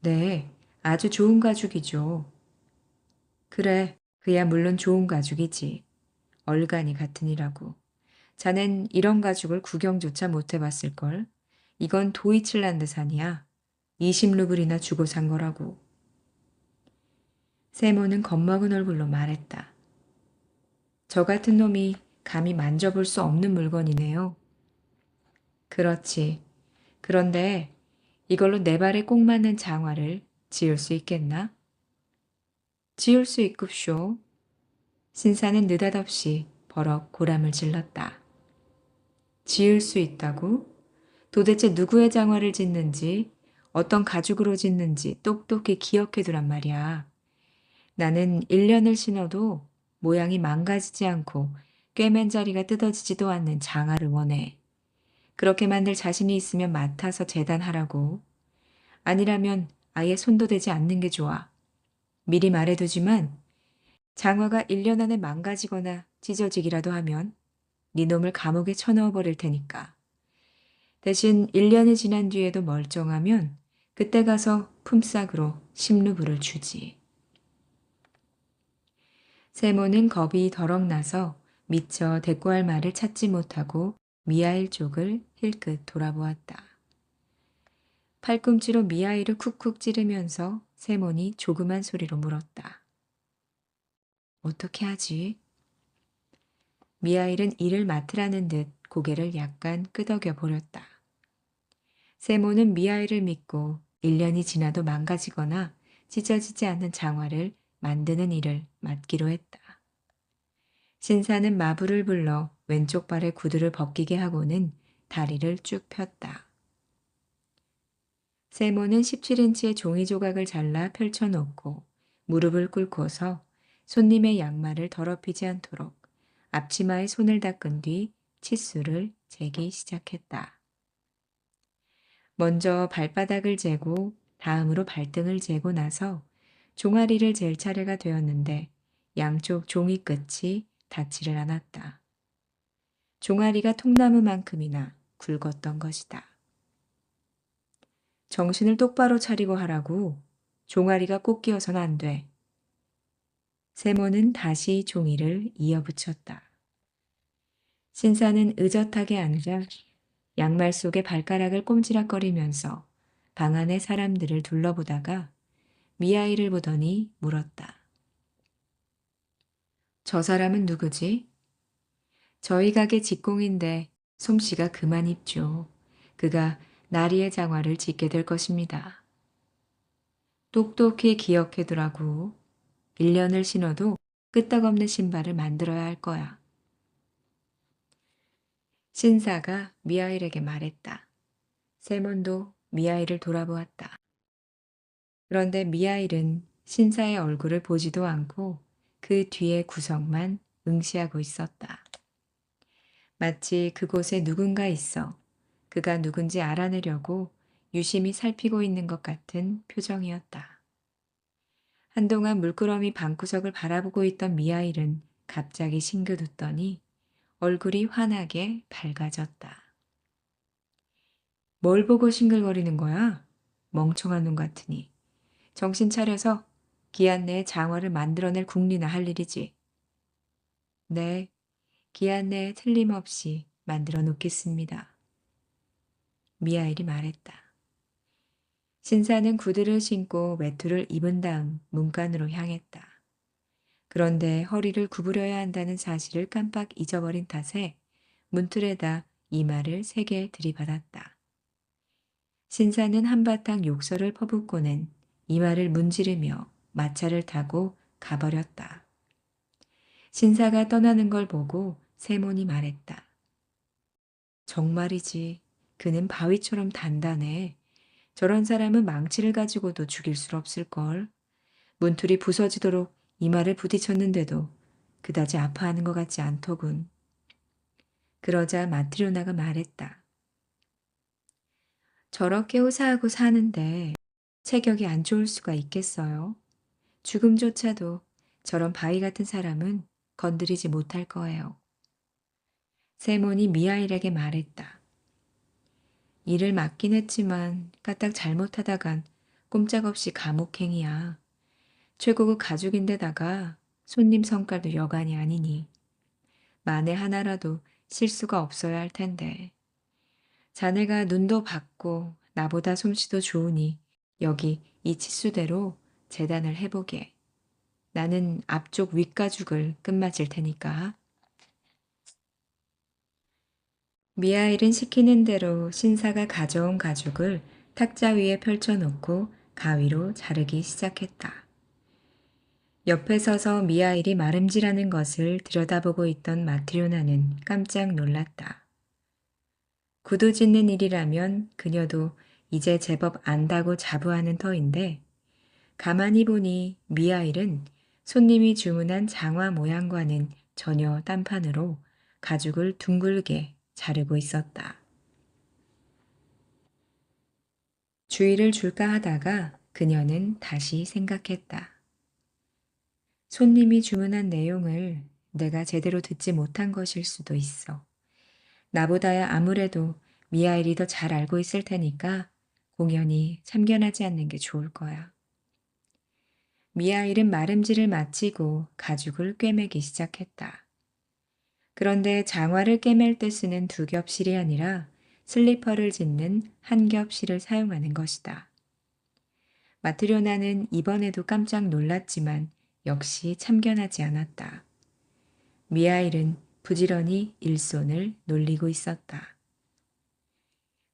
네, 아주 좋은 가죽이죠. 그래, 그야 물론 좋은 가죽이지. 얼간이 같으니라고. 자넨 이런 가죽을 구경조차 못 해봤을걸. 이건 도이칠란드산이야. 20루블이나 주고 산 거라고. 세모는 겁먹은 얼굴로 말했다. 저 같은 놈이 감히 만져볼 수 없는 물건이네요. 그렇지. 그런데 이걸로 내 발에 꼭 맞는 장화를 지을 수 있겠나? 지을 수 있급쇼. 신사는 느닷없이 버럭 고람을 질렀다. 지을 수 있다고? 도대체 누구의 장화를 짓는지, 어떤 가죽으로 짓는지 똑똑히 기억해두란 말이야. 나는 1년을 신어도 모양이 망가지지 않고 꿰맨 자리가 뜯어지지도 않는 장화를 원해. 그렇게 만들 자신이 있으면 맡아서 재단하라고. 아니라면 아예 손도 대지 않는 게 좋아. 미리 말해두지만 장화가 1년 안에 망가지거나 찢어지기라도 하면 네 놈을 감옥에 쳐넣어 버릴 테니까. 대신 1년이 지난 뒤에도 멀쩡하면 그때 가서 품삯으로 10루블을 주지. 세모는 겁이 덜컥 나서 미처 대꾸할 말을 찾지 못하고 미하일 쪽을 힐끗 돌아보았다. 팔꿈치로 미하일을 쿡쿡 찌르면서 세몬이 조그만 소리로 물었다. 어떻게 하지? 미하일은 일을 맡으라는 듯 고개를 약간 끄덕여 보렸다. 세모는 미하일을 믿고 1년이 지나도 망가지거나 찢어지지 않는 장화를 만드는 일을 맡기로 했다. 신사는 마부를 불러 왼쪽 발의 구두를 벗기게 하고는 다리를 쭉 폈다. 세모는 17인치의 종이 조각을 잘라 펼쳐놓고 무릎을 꿇고서 손님의 양말을 더럽히지 않도록 앞치마에 손을 닦은 뒤 치수를 재기 시작했다. 먼저 발바닥을 재고 다음으로 발등을 재고 나서 종아리를 잴 차례가 되었는데 양쪽 종이 끝이 닿지를 않았다. 종아리가 통나무만큼이나 굵었던 것이다. 정신을 똑바로 차리고 하라고. 종아리가 꼭 끼어서는 안 돼. 세모는 다시 종이를 이어붙였다. 신사는 의젓하게 앉아 양말 속에 발가락을 꼼지락거리면서 방 안의 사람들을 둘러보다가 미아이를 보더니 물었다. 저 사람은 누구지? 저희 가게 직공인데 솜씨가 그만 입죠. 그가 나리의 장화를 짓게 될 것입니다. 똑똑히 기억해두라고. 1년을 신어도 끄떡없는 신발을 만들어야 할 거야. 신사가 미하일에게 말했다. 세몬도 미하일을 돌아보았다. 그런데 미하일은 신사의 얼굴을 보지도 않고 그 뒤의 구석만 응시하고 있었다. 마치 그곳에 누군가 있어 그가 누군지 알아내려고 유심히 살피고 있는 것 같은 표정이었다. 한동안 물끄러미 방구석을 바라보고 있던 미하일은 갑자기 싱긋 웃더니 얼굴이 환하게 밝아졌다. 뭘 보고 싱글거리는 거야? 멍청한 놈 같으니. 정신 차려서 기한 내에 장화를 만들어낼 궁리나 할 일이지. 네, 기한 내에 틀림없이 만들어 놓겠습니다. 미하일이 말했다. 신사는 구두를 신고 외투를 입은 다음 문간으로 향했다. 그런데 허리를 구부려야 한다는 사실을 깜빡 잊어버린 탓에 문틀에다 이마를 세게 들이받았다. 신사는 한바탕 욕설을 퍼붓고는 이마를 문지르며 마차를 타고 가버렸다. 신사가 떠나는 걸 보고 세몬이 말했다. 정말이지. 그는 바위처럼 단단해. 저런 사람은 망치를 가지고도 죽일 수 없을걸. 문틀이 부서지도록 이마를 부딪혔는데도 그다지 아파하는 것 같지 않더군. 그러자 마트리오나가 말했다. 저렇게 호사하고 사는데 체격이 안 좋을 수가 있겠어요. 죽음조차도 저런 바위 같은 사람은 건드리지 못할 거예요. 세몬이 미하일에게 말했다. 일을 맡긴 했지만 까딱 잘못하다간 꼼짝없이 감옥행이야. 최고급 가죽인데다가 손님 성깔도 여간이 아니니 만에 하나라도 실수가 없어야 할 텐데. 자네가 눈도 밝고 나보다 솜씨도 좋으니 여기 이 치수대로 재단을 해보게. 나는 앞쪽 윗가죽을 끝마칠 테니까. 미하일은 시키는 대로 신사가 가져온 가죽을 탁자 위에 펼쳐놓고 가위로 자르기 시작했다. 옆에 서서 미하일이 마름질하는 것을 들여다보고 있던 마트리오나는 깜짝 놀랐다. 구두 짓는 일이라면 그녀도 이제 제법 안다고 자부하는 터인데 가만히 보니 미하일은 손님이 주문한 장화 모양과는 전혀 딴판으로 가죽을 둥글게 자르고 있었다. 주의를 줄까 하다가 그녀는 다시 생각했다. 손님이 주문한 내용을 내가 제대로 듣지 못한 것일 수도 있어. 나보다야 아무래도 미하일이 더 잘 알고 있을 테니까 공연히 참견하지 않는 게 좋을 거야. 미하일은 마름질을 마치고 가죽을 꿰매기 시작했다. 그런데 장화를 꿰맬 때 쓰는 두 겹실이 아니라 슬리퍼를 짓는 한 겹실을 사용하는 것이다. 마트리오나는 이번에도 깜짝 놀랐지만 역시 참견하지 않았다. 미하일은 부지런히 일손을 놀리고 있었다.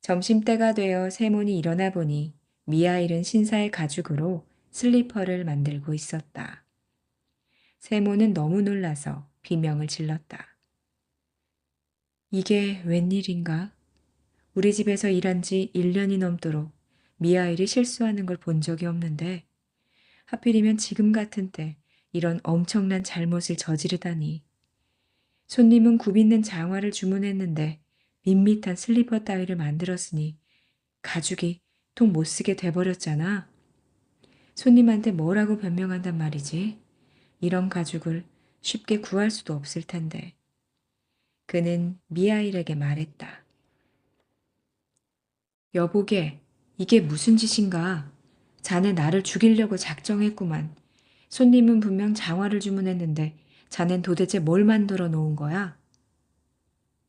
점심때가 되어 세몬이 일어나 보니 미하일은 신사의 가죽으로 슬리퍼를 만들고 있었다. 세몬은 너무 놀라서 비명을 질렀다. 이게 웬일인가? 우리 집에서 일한 지 1년이 넘도록 미하일이 실수하는 걸 본 적이 없는데 하필이면 지금 같은 때 이런 엄청난 잘못을 저지르다니. 손님은 굽있는 장화를 주문했는데 밋밋한 슬리퍼 따위를 만들었으니 가죽이 통 못 쓰게 돼버렸잖아. 손님한테 뭐라고 변명한단 말이지. 이런 가죽을 쉽게 구할 수도 없을 텐데. 그는 미하일에게 말했다. 여보게, 이게 무슨 짓인가? 자네 나를 죽이려고 작정했구만. 손님은 분명 장화를 주문했는데 자넨 도대체 뭘 만들어 놓은 거야?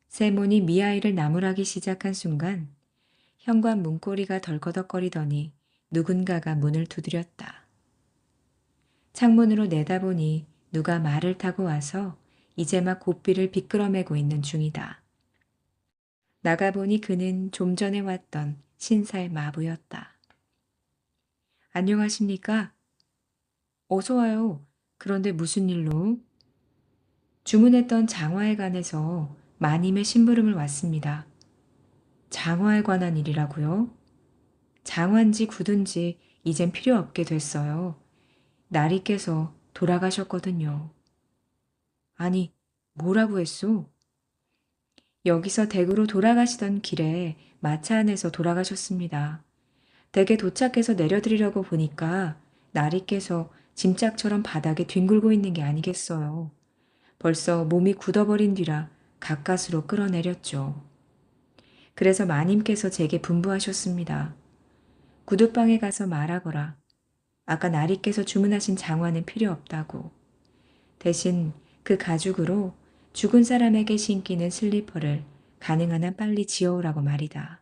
세몬이 미하일을 나무라기 시작한 순간 현관 문고리가 덜커덕거리더니 누군가가 문을 두드렸다. 창문으로 내다보니 누가 말을 타고 와서 이제 막 고삐를 비끄러매고 있는 중이다. 나가보니 그는 좀 전에 왔던 신사의 마부였다. 안녕하십니까? 어서 와요. 그런데 무슨 일로? 주문했던 장화에 관해서 마님의 심부름을 왔습니다. 장화에 관한 일이라고요? 장화인지 구든지 이젠 필요 없게 됐어요. 나리께서 돌아가셨거든요. 아니, 뭐라고 했소? 여기서 댁으로 돌아가시던 길에 마차 안에서 돌아가셨습니다. 댁에 도착해서 내려드리려고 보니까 나리께서 짐짝처럼 바닥에 뒹굴고 있는 게 아니겠어요. 벌써 몸이 굳어버린 뒤라 가까스로 끌어내렸죠. 그래서 마님께서 제게 분부하셨습니다. 구두방에 가서 말하거라. 아까 나리께서 주문하신 장화는 필요 없다고. 대신 그 가죽으로 죽은 사람에게 신기는 슬리퍼를 가능한 한 빨리 지어오라고 말이다.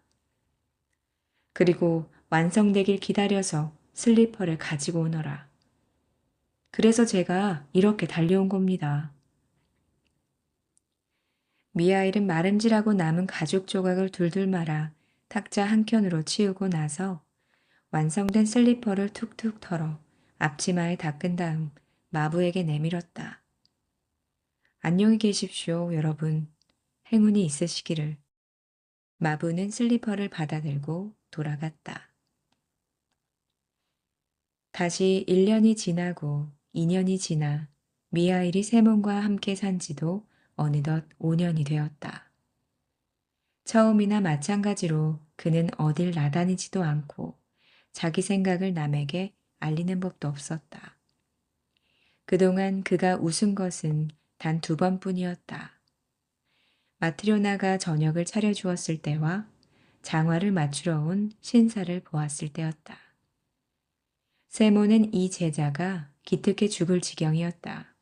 그리고 완성되길 기다려서 슬리퍼를 가지고 오너라. 그래서 제가 이렇게 달려온 겁니다. 미아일은 마름질하고 남은 가죽 조각을 둘둘 말아 탁자 한켠으로 치우고 나서 완성된 슬리퍼를 툭툭 털어 앞치마에 닦은 다음 마부에게 내밀었다. 안녕히 계십시오, 여러분. 행운이 있으시기를. 마부는 슬리퍼를 받아들고 돌아갔다. 다시 1년이 지나고 2년이 지나 미하일이 세몬과 함께 산 지도 어느덧 5년이 되었다. 처음이나 마찬가지로 그는 어딜 나다니지도 않고 자기 생각을 남에게 알리는 법도 없었다. 그동안 그가 웃은 것은 단 2번뿐이었다. 마트료나가 저녁을 차려주었을 때와 장화를 맞추러 온 신사를 보았을 때였다. 세모는 이 제자가 기특해 죽을 지경이었다.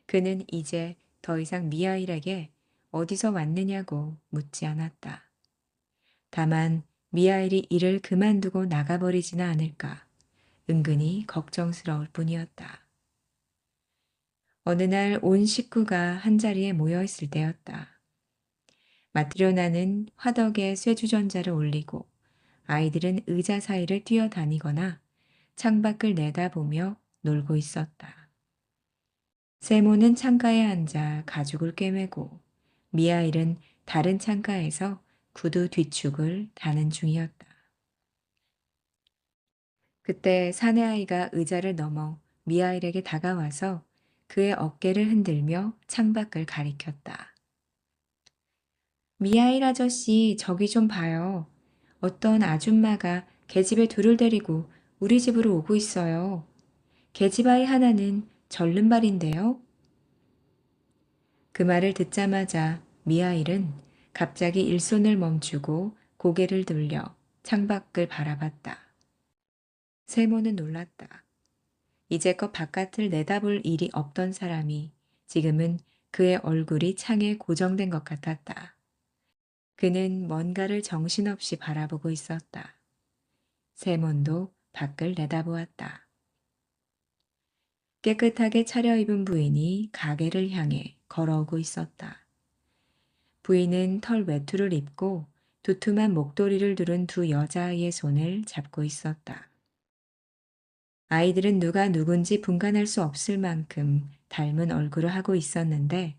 그는 이제 더 이상 미하일에게 어디서 왔느냐고 묻지 않았다. 다만 미하일이 일을 그만두고 나가버리지는 않을까 은근히 걱정스러울 뿐이었다. 어느 날 온 식구가 한자리에 모여 있을 때였다. 마트료나는 화덕에 쇠주전자를 올리고 아이들은 의자 사이를 뛰어다니거나 창밖을 내다보며 놀고 있었다. 세모는 창가에 앉아 가죽을 꿰매고 미하일은 다른 창가에서 구두 뒤축을 다는 중이었다. 그때 사내아이가 의자를 넘어 미하일에게 다가와서 그의 어깨를 흔들며 창밖을 가리켰다. 미하일 아저씨, 저기 좀 봐요. 어떤 아줌마가 계집애 둘을 데리고 우리 집으로 오고 있어요. 계집아이 하나는 절름발인데요. 그 말을 듣자마자 미하일은 갑자기 일손을 멈추고 고개를 돌려 창밖을 바라봤다. 세모는 놀랐다. 이제껏 바깥을 내다볼 일이 없던 사람이 지금은 그의 얼굴이 창에 고정된 것 같았다. 그는 뭔가를 정신없이 바라보고 있었다. 세몬도 밖을 내다보았다. 깨끗하게 차려입은 부인이 가게를 향해 걸어오고 있었다. 부인은 털 외투를 입고 두툼한 목도리를 두른 두 여자아이의 손을 잡고 있었다. 아이들은 누가 누군지 분간할 수 없을 만큼 닮은 얼굴을 하고 있었는데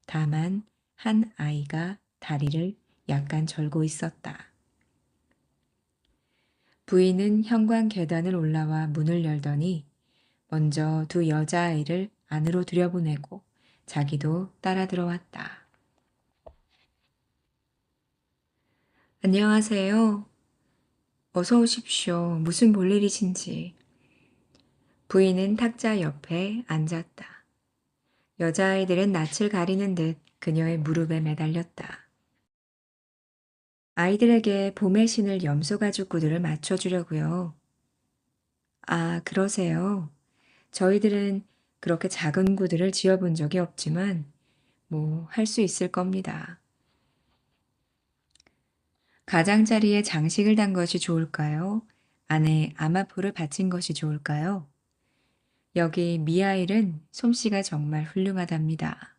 다만 한 아이가 다리를 약간 절고 있었다. 부인은 현관 계단을 올라와 문을 열더니 먼저 두 여자아이를 안으로 들여보내고 자기도 따라 들어왔다. 안녕하세요. 어서 오십시오. 무슨 볼일이신지. 부인은 탁자 옆에 앉았다. 여자아이들은 낯을 가리는 듯 그녀의 무릎에 매달렸다. 아이들에게 봄에 신을 염소 가죽 구두를 맞춰주려고요. 아, 그러세요. 저희들은 그렇게 작은 구두를 지어본 적이 없지만 뭐 할 수 있을 겁니다. 가장자리에 장식을 단 것이 좋을까요? 안에 아마포를 받친 것이 좋을까요? 여기 미하일은 솜씨가 정말 훌륭하답니다.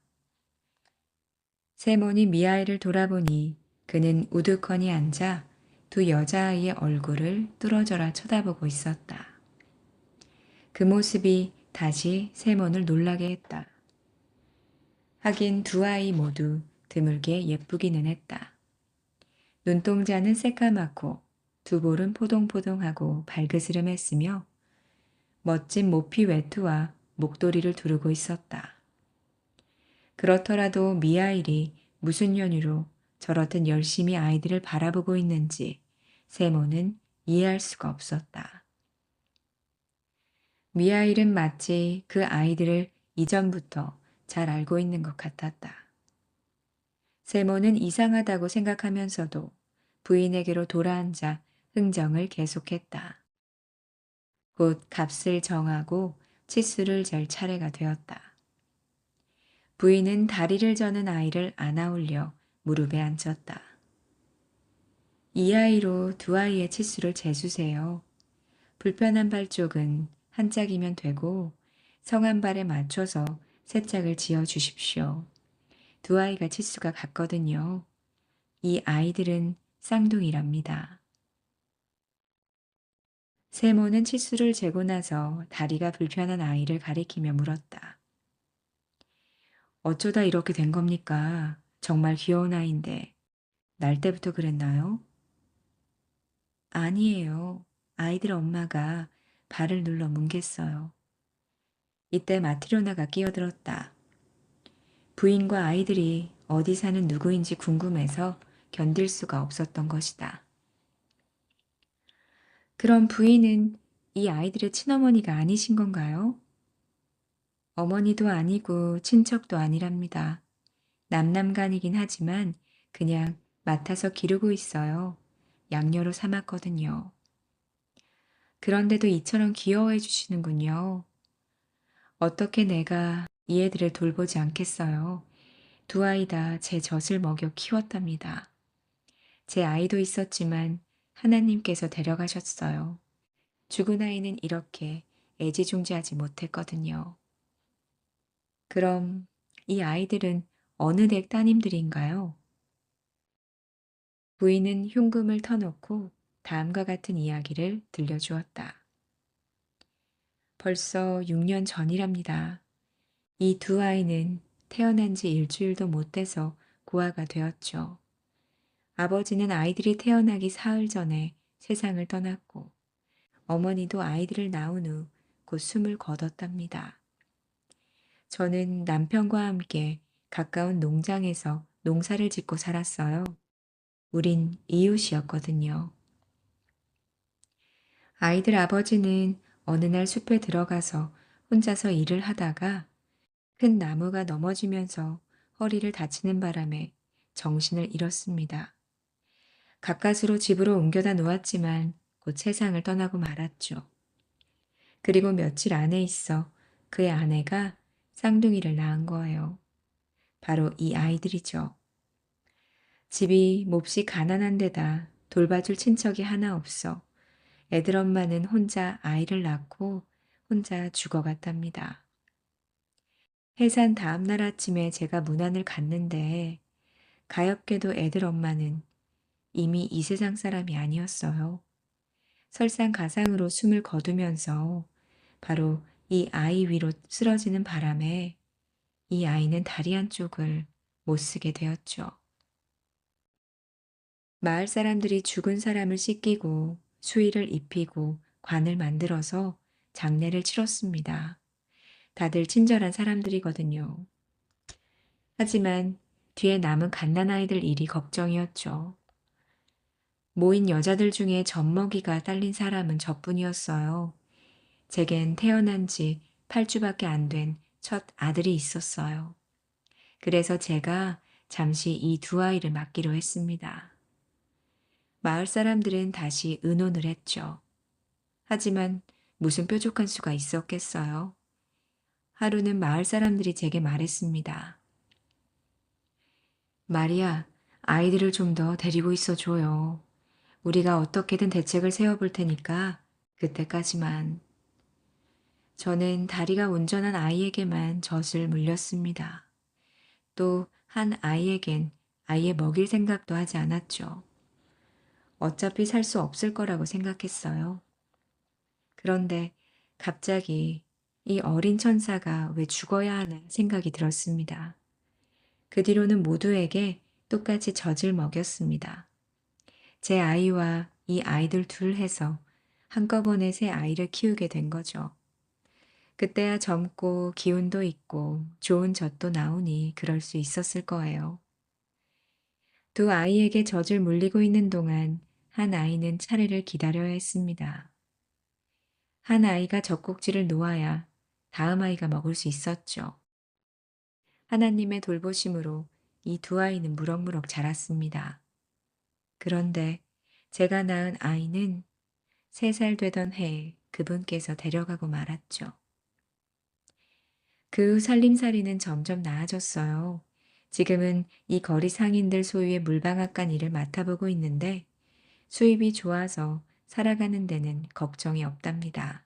세몬이 미하일을 돌아보니 그는 우두커니 앉아 두 여자아이의 얼굴을 뚫어져라 쳐다보고 있었다. 그 모습이 다시 세몬을 놀라게 했다. 하긴 두 아이 모두 드물게 예쁘기는 했다. 눈동자는 새까맣고 두 볼은 포동포동하고 발그스름했으며 멋진 모피 외투와 목도리를 두르고 있었다. 그렇더라도 미하일이 무슨 연유로 저렇듯 열심히 아이들을 바라보고 있는지 세모는 이해할 수가 없었다. 미하일은 마치 그 아이들을 이전부터 잘 알고 있는 것 같았다. 세모는 이상하다고 생각하면서도 부인에게로 돌아앉아 흥정을 계속했다. 곧 값을 정하고 치수를 잴 차례가 되었다. 부인은 다리를 저는 아이를 안아 올려 무릎에 앉혔다. 이 아이로 두 아이의 치수를 재주세요. 불편한 발 쪽은 한 짝이면 되고 성한 발에 맞춰서 세 짝을 지어 주십시오. 두 아이가 치수가 같거든요. 이 아이들은 쌍둥이랍니다. 세모는 치수를 재고 나서 다리가 불편한 아이를 가리키며 물었다. 어쩌다 이렇게 된 겁니까? 정말 귀여운 아이인데. 날 때부터 그랬나요? 아니에요. 아이들 엄마가 발을 눌러 뭉갰어요. 이때 마트리오나가 끼어들었다. 부인과 아이들이 어디 사는 누구인지 궁금해서 견딜 수가 없었던 것이다. 그럼 부인은 이 아이들의 친어머니가 아니신 건가요? 어머니도 아니고 친척도 아니랍니다. 남남간이긴 하지만 그냥 맡아서 기르고 있어요. 양녀로 삼았거든요. 그런데도 이처럼 귀여워해 주시는군요. 어떻게 내가 이 애들을 돌보지 않겠어요. 두 아이 다 제 젖을 먹여 키웠답니다. 제 아이도 있었지만 하나님께서 데려가셨어요. 죽은 아이는 이렇게 애지중지하지 못했거든요. 그럼 이 아이들은 어느 댁 따님들인가요? 부인은 흉금을 터놓고 다음과 같은 이야기를 들려주었다. 벌써 6년 전이랍니다. 이 두 아이는 태어난 지 일주일도 못 돼서 고아가 되었죠. 아버지는 아이들이 태어나기 사흘 전에 세상을 떠났고 어머니도 아이들을 낳은 후 곧 숨을 거뒀답니다. 저는 남편과 함께 가까운 농장에서 농사를 짓고 살았어요. 우린 이웃이었거든요. 아이들 아버지는 어느 날 숲에 들어가서 혼자서 일을 하다가 큰 나무가 넘어지면서 허리를 다치는 바람에 정신을 잃었습니다. 가까스로 집으로 옮겨다 놓았지만 곧 세상을 떠나고 말았죠. 그리고 며칠 안에 있어 그의 아내가 쌍둥이를 낳은 거예요. 바로 이 아이들이죠. 집이 몹시 가난한 데다 돌봐줄 친척이 하나 없어 애들 엄마는 혼자 아이를 낳고 혼자 죽어갔답니다. 해산 다음 날 아침에 제가 문안을 갔는데 가엾게도 애들 엄마는 이미 이 세상 사람이 아니었어요. 설상가상으로 숨을 거두면서 바로 이 아이 위로 쓰러지는 바람에 이 아이는 다리 한쪽을 못 쓰게 되었죠. 마을 사람들이 죽은 사람을 씻기고 수의를 입히고 관을 만들어서 장례를 치렀습니다. 다들 친절한 사람들이거든요. 하지만 뒤에 남은 갓난아이들 일이 걱정이었죠. 모인 여자들 중에 젖먹이가 딸린 사람은 저뿐이었어요. 제겐 태어난 지 8주밖에 안 된 첫 아들이 있었어요. 그래서 제가 잠시 이 두 아이를 맡기로 했습니다. 마을 사람들은 다시 의논을 했죠. 하지만 무슨 뾰족한 수가 있었겠어요. 하루는 마을 사람들이 제게 말했습니다. 마리아, 아이들을 좀 더 데리고 있어 줘요. 우리가 어떻게든 대책을 세워볼 테니까 그때까지만. 저는 다리가 온전한 아이에게만 젖을 물렸습니다. 또 한 아이에겐 아이에 먹일 생각도 하지 않았죠. 어차피 살 수 없을 거라고 생각했어요. 그런데 갑자기 이 어린 천사가 왜 죽어야 하나 생각이 들었습니다. 그 뒤로는 모두에게 똑같이 젖을 먹였습니다. 제 아이와 이 아이들 둘 해서 한꺼번에 세 아이를 키우게 된 거죠. 그때야 젊고 기운도 있고 좋은 젖도 나오니 그럴 수 있었을 거예요. 두 아이에게 젖을 물리고 있는 동안 한 아이는 차례를 기다려야 했습니다. 한 아이가 젖꼭지를 놓아야 다음 아이가 먹을 수 있었죠. 하나님의 돌보심으로 이 두 아이는 무럭무럭 자랐습니다. 그런데 제가 낳은 아이는 3살 되던 해에 그분께서 데려가고 말았죠. 그 후 살림살이는 점점 나아졌어요. 지금은 이 거리 상인들 소유의 물방앗간 일을 맡아보고 있는데 수입이 좋아서 살아가는 데는 걱정이 없답니다.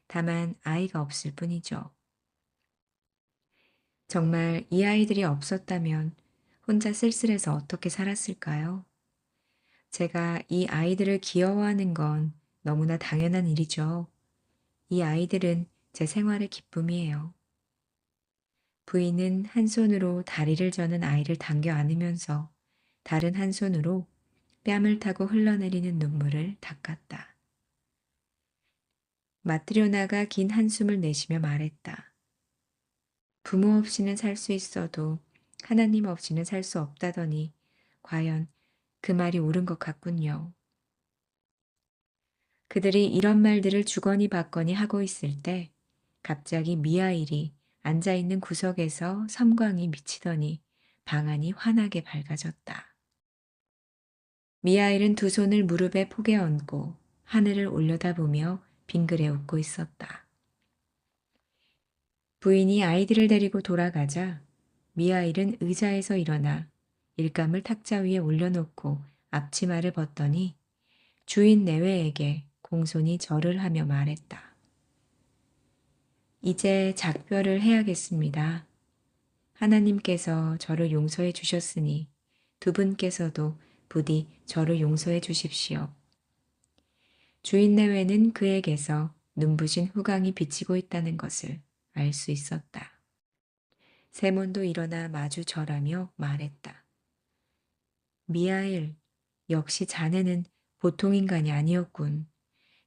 다만 아이가 없을 뿐이죠. 정말 이 아이들이 없었다면 혼자 쓸쓸해서 어떻게 살았을까요? 제가 이 아이들을 귀여워하는 건 너무나 당연한 일이죠. 이 아이들은 제 생활의 기쁨이에요. 부인은 한 손으로 다리를 저는 아이를 당겨 안으면서 다른 한 손으로 뺨을 타고 흘러내리는 눈물을 닦았다. 마트리오나가 긴 한숨을 내쉬며 말했다. 부모 없이는 살 수 있어도 하나님 없이는 살 수 없다더니 과연 그 말이 옳은 것 같군요. 그들이 이런 말들을 주거니 받거니 하고 있을 때 갑자기 미하일이 앉아있는 구석에서 섬광이 미치더니 방안이 환하게 밝아졌다. 미하일은 두 손을 무릎에 포개 얹고 하늘을 올려다보며 빙그레 웃고 있었다. 부인이 아이들을 데리고 돌아가자 미하일은 의자에서 일어나 일감을 탁자 위에 올려놓고 앞치마를 벗더니 주인 내외에게 공손히 절을 하며 말했다. 이제 작별을 해야겠습니다. 하나님께서 저를 용서해 주셨으니 두 분께서도 부디 저를 용서해 주십시오. 주인 내외는 그에게서 눈부신 후광이 비치고 있다는 것을 알 수 있었다. 세몬도 일어나 마주 절하며 말했다. 미하일, 역시 자네는 보통 인간이 아니었군.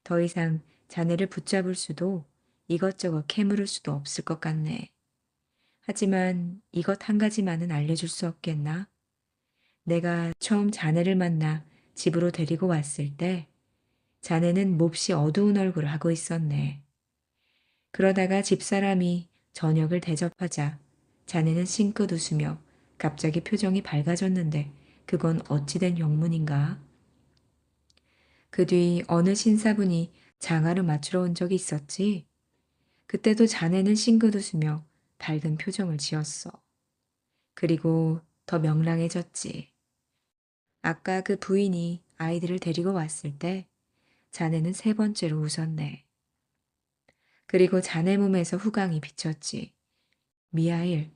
더 이상 자네를 붙잡을 수도 이것저것 캐물을 수도 없을 것 같네. 하지만 이것 한 가지만은 알려줄 수 없겠나? 내가 처음 자네를 만나 집으로 데리고 왔을 때 자네는 몹시 어두운 얼굴을 하고 있었네. 그러다가 집사람이 저녁을 대접하자 자네는 싱긋 웃으며 갑자기 표정이 밝아졌는데 그건 어찌된 영문인가? 그 뒤 어느 신사분이 장화를 맞추러 온 적이 있었지? 그때도 자네는 싱긋 웃으며 밝은 표정을 지었어. 그리고 더 명랑해졌지. 아까 그 부인이 아이들을 데리고 왔을 때 자네는 3번째로 웃었네. 그리고 자네 몸에서 후광이 비쳤지. 미하일,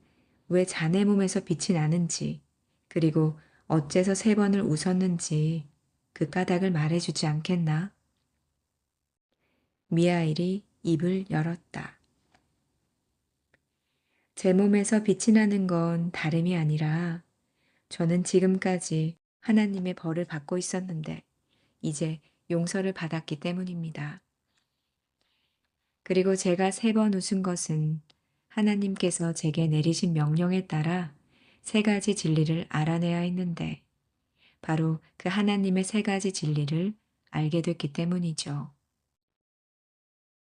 왜 자네 몸에서 빛이 나는지, 그리고 어째서 3번을 웃었는지 그 까닭을 말해주지 않겠나? 미하일이 입을 열었다. 제 몸에서 빛이 나는 건 다름이 아니라 저는 지금까지 하나님의 벌을 받고 있었는데 이제 용서를 받았기 때문입니다. 그리고 제가 3번 웃은 것은 하나님께서 제게 내리신 명령에 따라 3가지 진리를 알아내야 했는데 바로 그 하나님의 3가지 진리를 알게 됐기 때문이죠.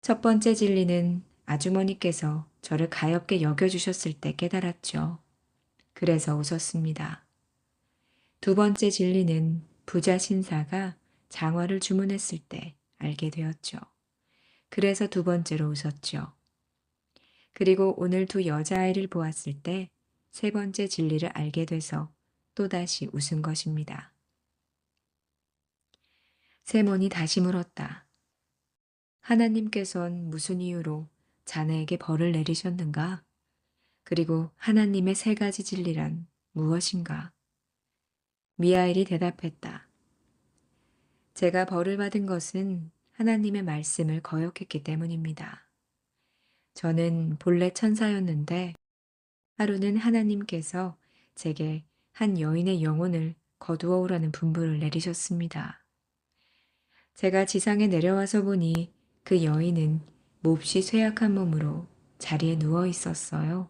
첫 번째 진리는 아주머니께서 저를 가엾게 여겨주셨을 때 깨달았죠. 그래서 웃었습니다. 두 번째 진리는 부자 신사가 장화를 주문했을 때 알게 되었죠. 그래서 두 번째로 웃었죠. 그리고 오늘 두 여자아이를 보았을 때 3번째 진리를 알게 돼서 또다시 웃은 것입니다. 세몬이 다시 물었다. 하나님께선 무슨 이유로 자네에게 벌을 내리셨는가? 그리고 하나님의 3가지 진리란 무엇인가? 미하일이 대답했다. 제가 벌을 받은 것은 하나님의 말씀을 거역했기 때문입니다. 저는 본래 천사였는데 하루는 하나님께서 제게 한 여인의 영혼을 거두어 오라는 분부를 내리셨습니다. 제가 지상에 내려와서 보니 그 여인은 몹시 쇠약한 몸으로 자리에 누워 있었어요.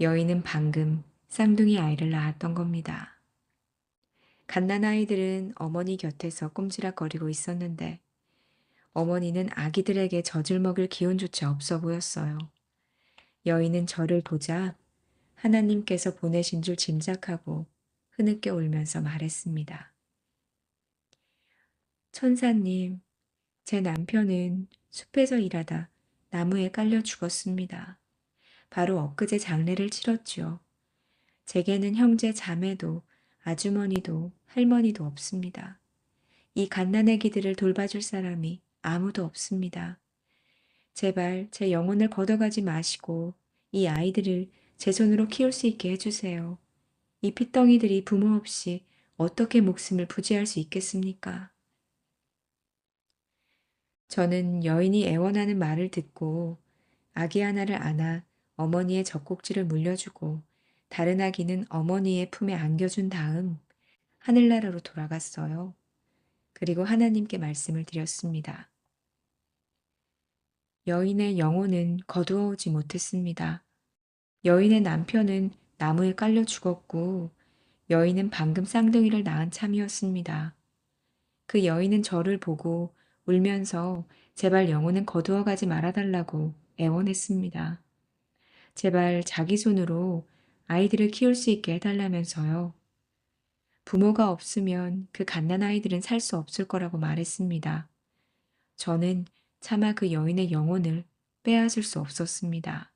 여인은 방금 쌍둥이 아이를 낳았던 겁니다. 갓난아이들은 어머니 곁에서 꼼지락거리고 있었는데 어머니는 아기들에게 젖을 먹일 기운조차 없어 보였어요. 여인은 저를 보자 하나님께서 보내신 줄 짐작하고 흐느껴 울면서 말했습니다. 천사님, 제 남편은 숲에서 일하다 나무에 깔려 죽었습니다. 바로 엊그제 장례를 치렀지요. 제게는 형제 자매도 아주머니도 할머니도 없습니다. 이 갓난아기들을 돌봐줄 사람이 아무도 없습니다. 제발 제 영혼을 걷어가지 마시고 이 아이들을 제 손으로 키울 수 있게 해주세요. 이 핏덩이들이 부모 없이 어떻게 목숨을 부지할 수 있겠습니까? 저는 여인이 애원하는 말을 듣고 아기 하나를 안아 어머니의 젖꼭지를 물려주고 다른 아기는 어머니의 품에 안겨준 다음 하늘나라로 돌아갔어요. 그리고 하나님께 말씀을 드렸습니다. 여인의 영혼은 거두어 오지 못했습니다. 여인의 남편은 나무에 깔려 죽었고 여인은 방금 쌍둥이를 낳은 참이었습니다. 그 여인은 저를 보고 울면서 제발 영혼은 거두어 가지 말아달라고 애원했습니다. 제발 자기 손으로 아이들을 키울 수 있게 해달라면서요. 부모가 없으면 그 갓난아이들은 살 수 없을 거라고 말했습니다. 저는 차마 그 여인의 영혼을 빼앗을 수 없었습니다.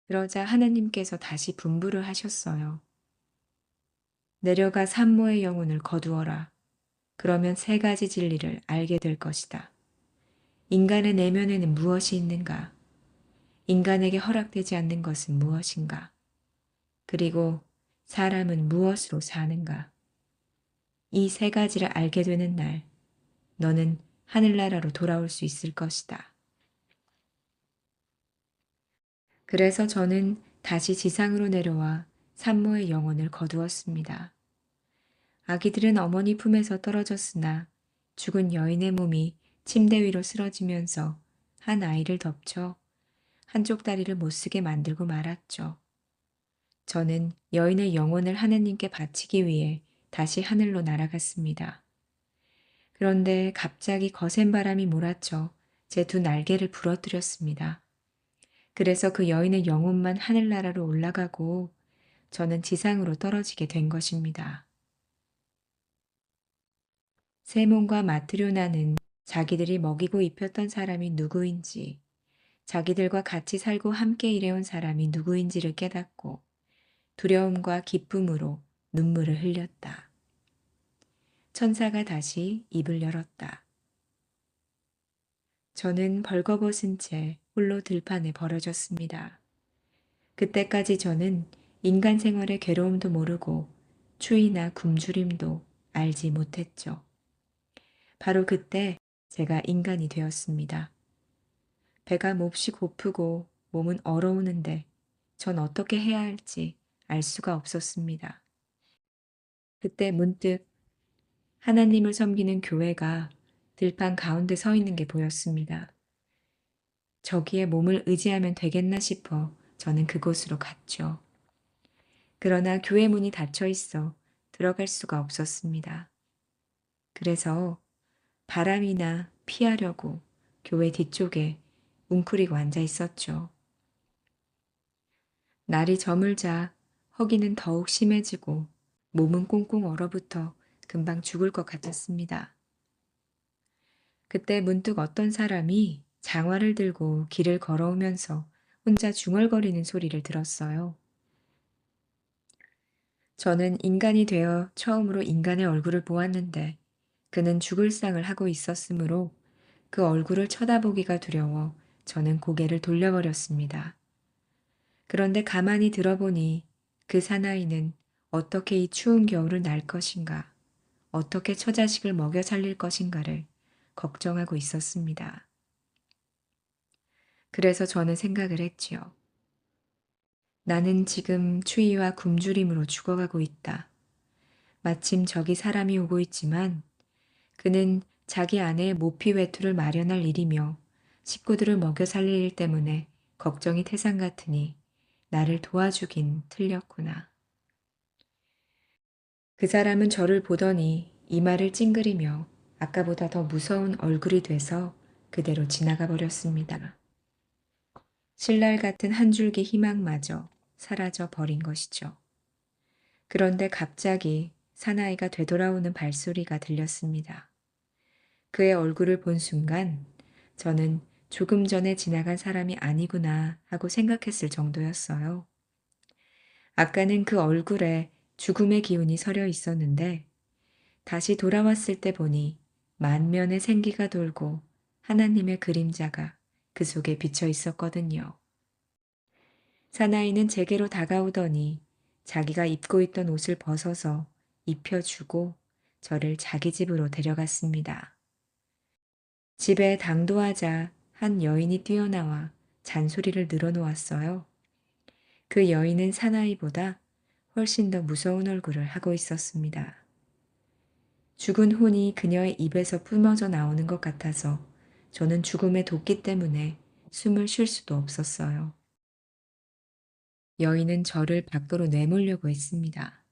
그러자 하나님께서 다시 분부를 하셨어요. 내려가 산모의 영혼을 거두어라. 그러면 세 가지 진리를 알게 될 것이다. 인간의 내면에는 무엇이 있는가? 인간에게 허락되지 않는 것은 무엇인가? 그리고 사람은 무엇으로 사는가? 이 세 가지를 알게 되는 날, 너는 하늘나라로 돌아올 수 있을 것이다. 그래서 저는 다시 지상으로 내려와 산모의 영혼을 거두었습니다. 아기들은 어머니 품에서 떨어졌으나 죽은 여인의 몸이 침대 위로 쓰러지면서 한 아이를 덮쳐 한쪽 다리를 못 쓰게 만들고 말았죠. 저는 여인의 영혼을 하느님께 바치기 위해 다시 하늘로 날아갔습니다. 그런데 갑자기 거센 바람이 몰아쳐 제 두 날개를 부러뜨렸습니다. 그래서 그 여인의 영혼만 하늘나라로 올라가고 저는 지상으로 떨어지게 된 것입니다. 세몬과 마트료나는 자기들이 먹이고 입혔던 사람이 누구인지, 자기들과 같이 살고 함께 일해온 사람이 누구인지를 깨닫고 두려움과 기쁨으로 눈물을 흘렸다. 천사가 다시 입을 열었다. 저는 벌거벗은 채 홀로 들판에 버려졌습니다. 그때까지 저는 인간 생활의 괴로움도 모르고 추위나 굶주림도 알지 못했죠. 바로 그때 제가 인간이 되었습니다. 배가 몹시 고프고 몸은 얼어오는데 전 어떻게 해야 할지 알 수가 없었습니다. 그때 문득 하나님을 섬기는 교회가 들판 가운데 서 있는 게 보였습니다. 저기에 몸을 의지하면 되겠나 싶어 저는 그곳으로 갔죠. 그러나 교회 문이 닫혀 있어 들어갈 수가 없었습니다. 그래서 바람이나 피하려고 교회 뒤쪽에 웅크리고 앉아 있었죠. 날이 저물자 허기는 더욱 심해지고 몸은 꽁꽁 얼어붙어 금방 죽을 것 같았습니다. 그때 문득 어떤 사람이 장화를 들고 길을 걸어오면서 혼자 중얼거리는 소리를 들었어요. 저는 인간이 되어 처음으로 인간의 얼굴을 보았는데 그는 죽을 상을 하고 있었으므로 그 얼굴을 쳐다보기가 두려워 저는 고개를 돌려버렸습니다. 그런데 가만히 들어보니 그 사나이는 어떻게 이 추운 겨울을 날 것인가, 어떻게 처자식을 먹여 살릴 것인가를 걱정하고 있었습니다. 그래서 저는 생각을 했지요. 나는 지금 추위와 굶주림으로 죽어가고 있다. 마침 저기 사람이 오고 있지만 그는 자기 아내의 모피 외투를 마련할 일이며 식구들을 먹여 살릴 일 때문에 걱정이 태산 같으니 나를 도와주긴 틀렸구나. 그 사람은 저를 보더니 이마를 찡그리며 아까보다 더 무서운 얼굴이 돼서 그대로 지나가 버렸습니다. 신랄 같은 한 줄기 희망마저 사라져 버린 것이죠. 그런데 갑자기 사나이가 되돌아오는 발소리가 들렸습니다. 그의 얼굴을 본 순간 저는 조금 전에 지나간 사람이 아니구나 하고 생각했을 정도였어요. 아까는 그 얼굴에 죽음의 기운이 서려 있었는데 다시 돌아왔을 때 보니 만면에 생기가 돌고 하나님의 그림자가 그 속에 비쳐 있었거든요. 사나이는 제게로 다가오더니 자기가 입고 있던 옷을 벗어서 입혀주고 저를 자기 집으로 데려갔습니다. 집에 당도하자 한 여인이 뛰어나와 잔소리를 늘어놓았어요. 그 여인은 사나이보다 훨씬 더 무서운 얼굴을 하고 있었습니다. 죽은 혼이 그녀의 입에서 뿜어져 나오는 것 같아서 저는 죽음의 도끼 때문에 숨을 쉴 수도 없었어요. 여인은 저를 밖으로 내몰려고 했습니다.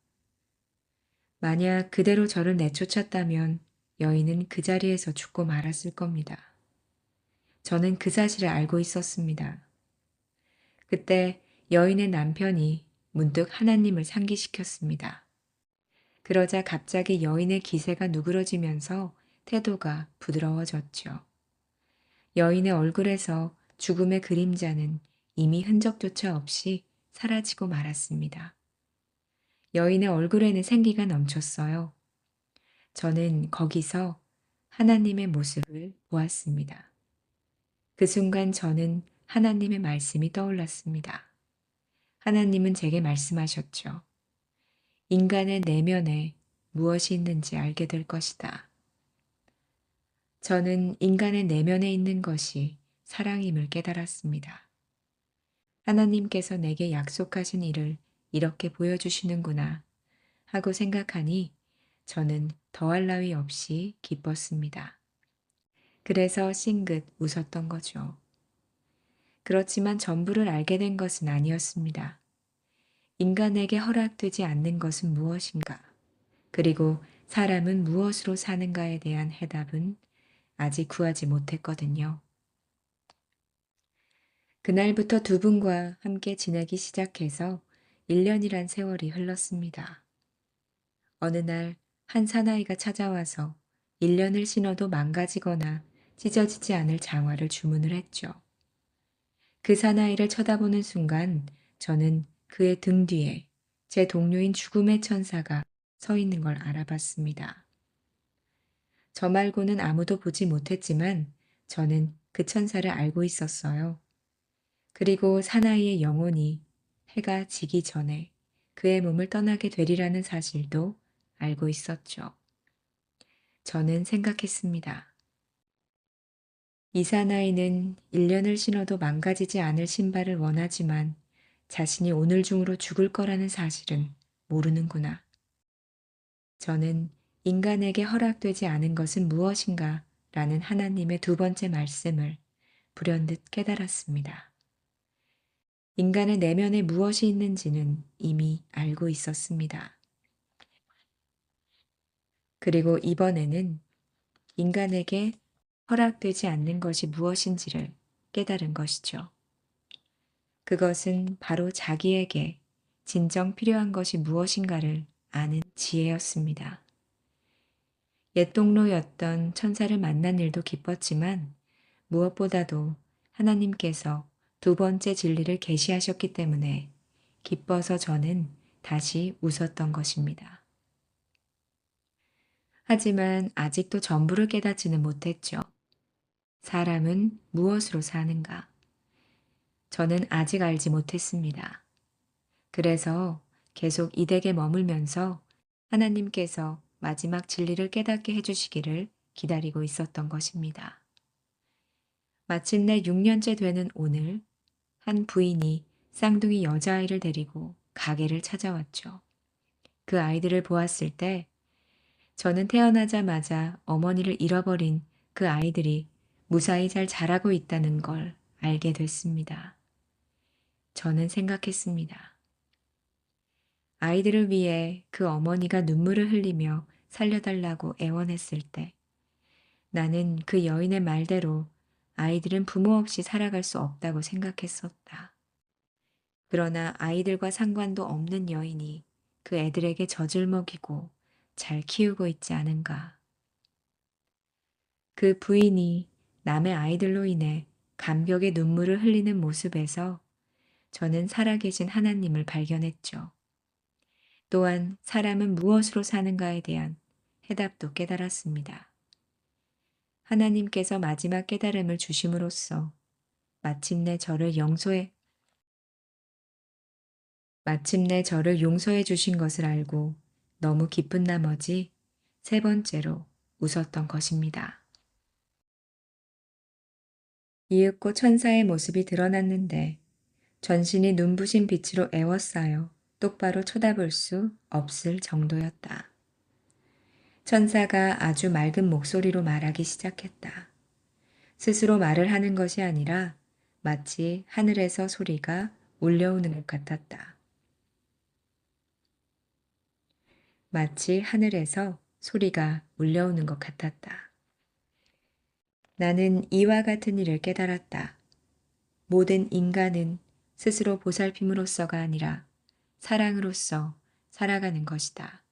만약 그대로 저를 내쫓았다면 여인은 그 자리에서 죽고 말았을 겁니다. 저는 그 사실을 알고 있었습니다. 그때 여인의 남편이 문득 하나님을 상기시켰습니다. 그러자 갑자기 여인의 기세가 누그러지면서 태도가 부드러워졌죠. 여인의 얼굴에서 죽음의 그림자는 이미 흔적조차 없이 사라지고 말았습니다. 여인의 얼굴에는 생기가 넘쳤어요. 저는 거기서 하나님의 모습을 보았습니다. 그 순간 저는 하나님의 말씀이 떠올랐습니다. 하나님은 제게 말씀하셨죠. 인간의 내면에 무엇이 있는지 알게 될 것이다. 저는 인간의 내면에 있는 것이 사랑임을 깨달았습니다. 하나님께서 내게 약속하신 일을 이렇게 보여주시는구나 하고 생각하니 저는 더할 나위 없이 기뻤습니다. 그래서 싱긋 웃었던 거죠. 그렇지만 전부를 알게 된 것은 아니었습니다. 인간에게 허락되지 않는 것은 무엇인가? 그리고 사람은 무엇으로 사는가에 대한 해답은 아직 구하지 못했거든요. 그날부터 두 분과 함께 지내기 시작해서 1년이란 세월이 흘렀습니다. 어느 날 한 사나이가 찾아와서 1년을 신어도 망가지거나 찢어지지 않을 장화를 주문을 했죠. 그 사나이를 쳐다보는 순간 저는 그의 등 뒤에 제 동료인 죽음의 천사가 서 있는 걸 알아봤습니다. 저 말고는 아무도 보지 못했지만 저는 그 천사를 알고 있었어요. 그리고 사나이의 영혼이 해가 지기 전에 그의 몸을 떠나게 되리라는 사실도 알고 있었죠. 저는 생각했습니다. 이 사나이는 1년을 신어도 망가지지 않을 신발을 원하지만 자신이 오늘 중으로 죽을 거라는 사실은 모르는구나. 저는 인간에게 허락되지 않은 것은 무엇인가 라는 하나님의 두 번째 말씀을 불현듯 깨달았습니다. 인간의 내면에 무엇이 있는지는 이미 알고 있었습니다. 그리고 이번에는 인간에게 허락되지 않는 것이 무엇인지를 깨달은 것이죠. 그것은 바로 자기에게 진정 필요한 것이 무엇인가를 아는 지혜였습니다. 옛 동로였던 천사를 만난 일도 기뻤지만 무엇보다도 하나님께서 두 번째 진리를 계시하셨기 때문에 기뻐서 저는 다시 웃었던 것입니다. 하지만 아직도 전부를 깨닫지는 못했죠. 사람은 무엇으로 사는가? 저는 아직 알지 못했습니다. 그래서 계속 이 댁에 머물면서 하나님께서 마지막 진리를 깨닫게 해주시기를 기다리고 있었던 것입니다. 마침내 6년째 되는 오늘, 한 부인이 쌍둥이 여자아이를 데리고 가게를 찾아왔죠. 그 아이들을 보았을 때 저는 태어나자마자 어머니를 잃어버린 그 아이들이 무사히 잘 자라고 있다는 걸 알게 됐습니다. 저는 생각했습니다. 아이들을 위해 그 어머니가 눈물을 흘리며 살려달라고 애원했을 때 나는 그 여인의 말대로 아이들은 부모 없이 살아갈 수 없다고 생각했었다. 그러나 아이들과 상관도 없는 여인이 그 애들에게 젖을 먹이고 잘 키우고 있지 않은가. 그 부인이 남의 아이들로 인해 감격의 눈물을 흘리는 모습에서 저는 살아계신 하나님을 발견했죠. 또한 사람은 무엇으로 사는가에 대한 해답도 깨달았습니다. 하나님께서 마지막 깨달음을 주심으로써 마침내 저를 용서해 주신 것을 알고 너무 기쁜 나머지 세 번째로 웃었던 것입니다. 이윽고 천사의 모습이 드러났는데 전신이 눈부신 빛으로 에워싸여 똑바로 쳐다볼 수 없을 정도였다. 천사가 아주 맑은 목소리로 말하기 시작했다. 스스로 말을 하는 것이 아니라 마치 하늘에서 소리가 울려오는 것 같았다. 마치 하늘에서 소리가 울려오는 것 같았다. 나는 이와 같은 일을 깨달았다. 모든 인간은 스스로 보살핌으로써가 아니라 사랑으로써 살아가는 것이다.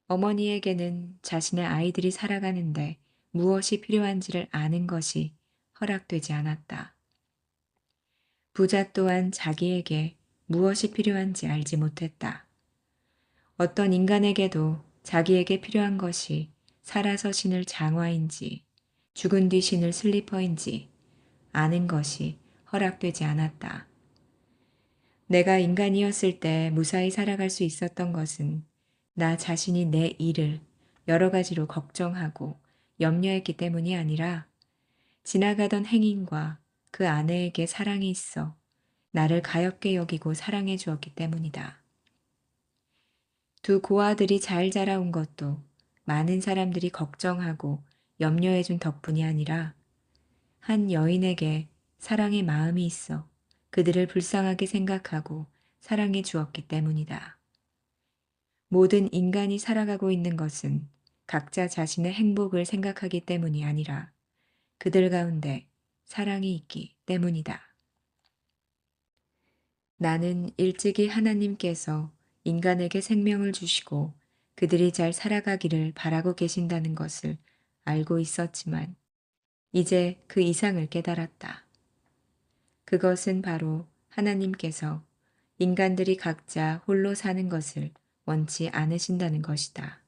어머니에게는 자신의 아이들이 살아가는데 무엇이 필요한지를 아는 것이 허락되지 않았다. 부자 또한 자기에게 무엇이 필요한지 알지 못했다. 어떤 인간에게도 자기에게 필요한 것이 살아서 신을 장화인지 죽은 뒤 신을 슬리퍼인지 아는 것이 허락되지 않았다. 내가 인간이었을 때 무사히 살아갈 수 있었던 것은 나 자신이 내 일을 여러 가지로 걱정하고 염려했기 때문이 아니라 지나가던 행인과 그 아내에게 사랑이 있어 나를 가엾게 여기고 사랑해 주었기 때문이다. 두 고아들이 잘 자라온 것도 많은 사람들이 걱정하고 염려해 준 덕분이 아니라 한 여인에게 사랑의 마음이 있어 그들을 불쌍하게 생각하고 사랑해 주었기 때문이다. 모든 인간이 살아가고 있는 것은 각자 자신의 행복을 생각하기 때문이 아니라 그들 가운데 사랑이 있기 때문이다. 나는 일찍이 하나님께서 인간에게 생명을 주시고 그들이 잘 살아가기를 바라고 계신다는 것을 알고 있었지만 이제 그 이상을 깨달았다. 그것은 바로 하나님께서 인간들이 각자 홀로 사는 것을 원치 않으신다는 것이다.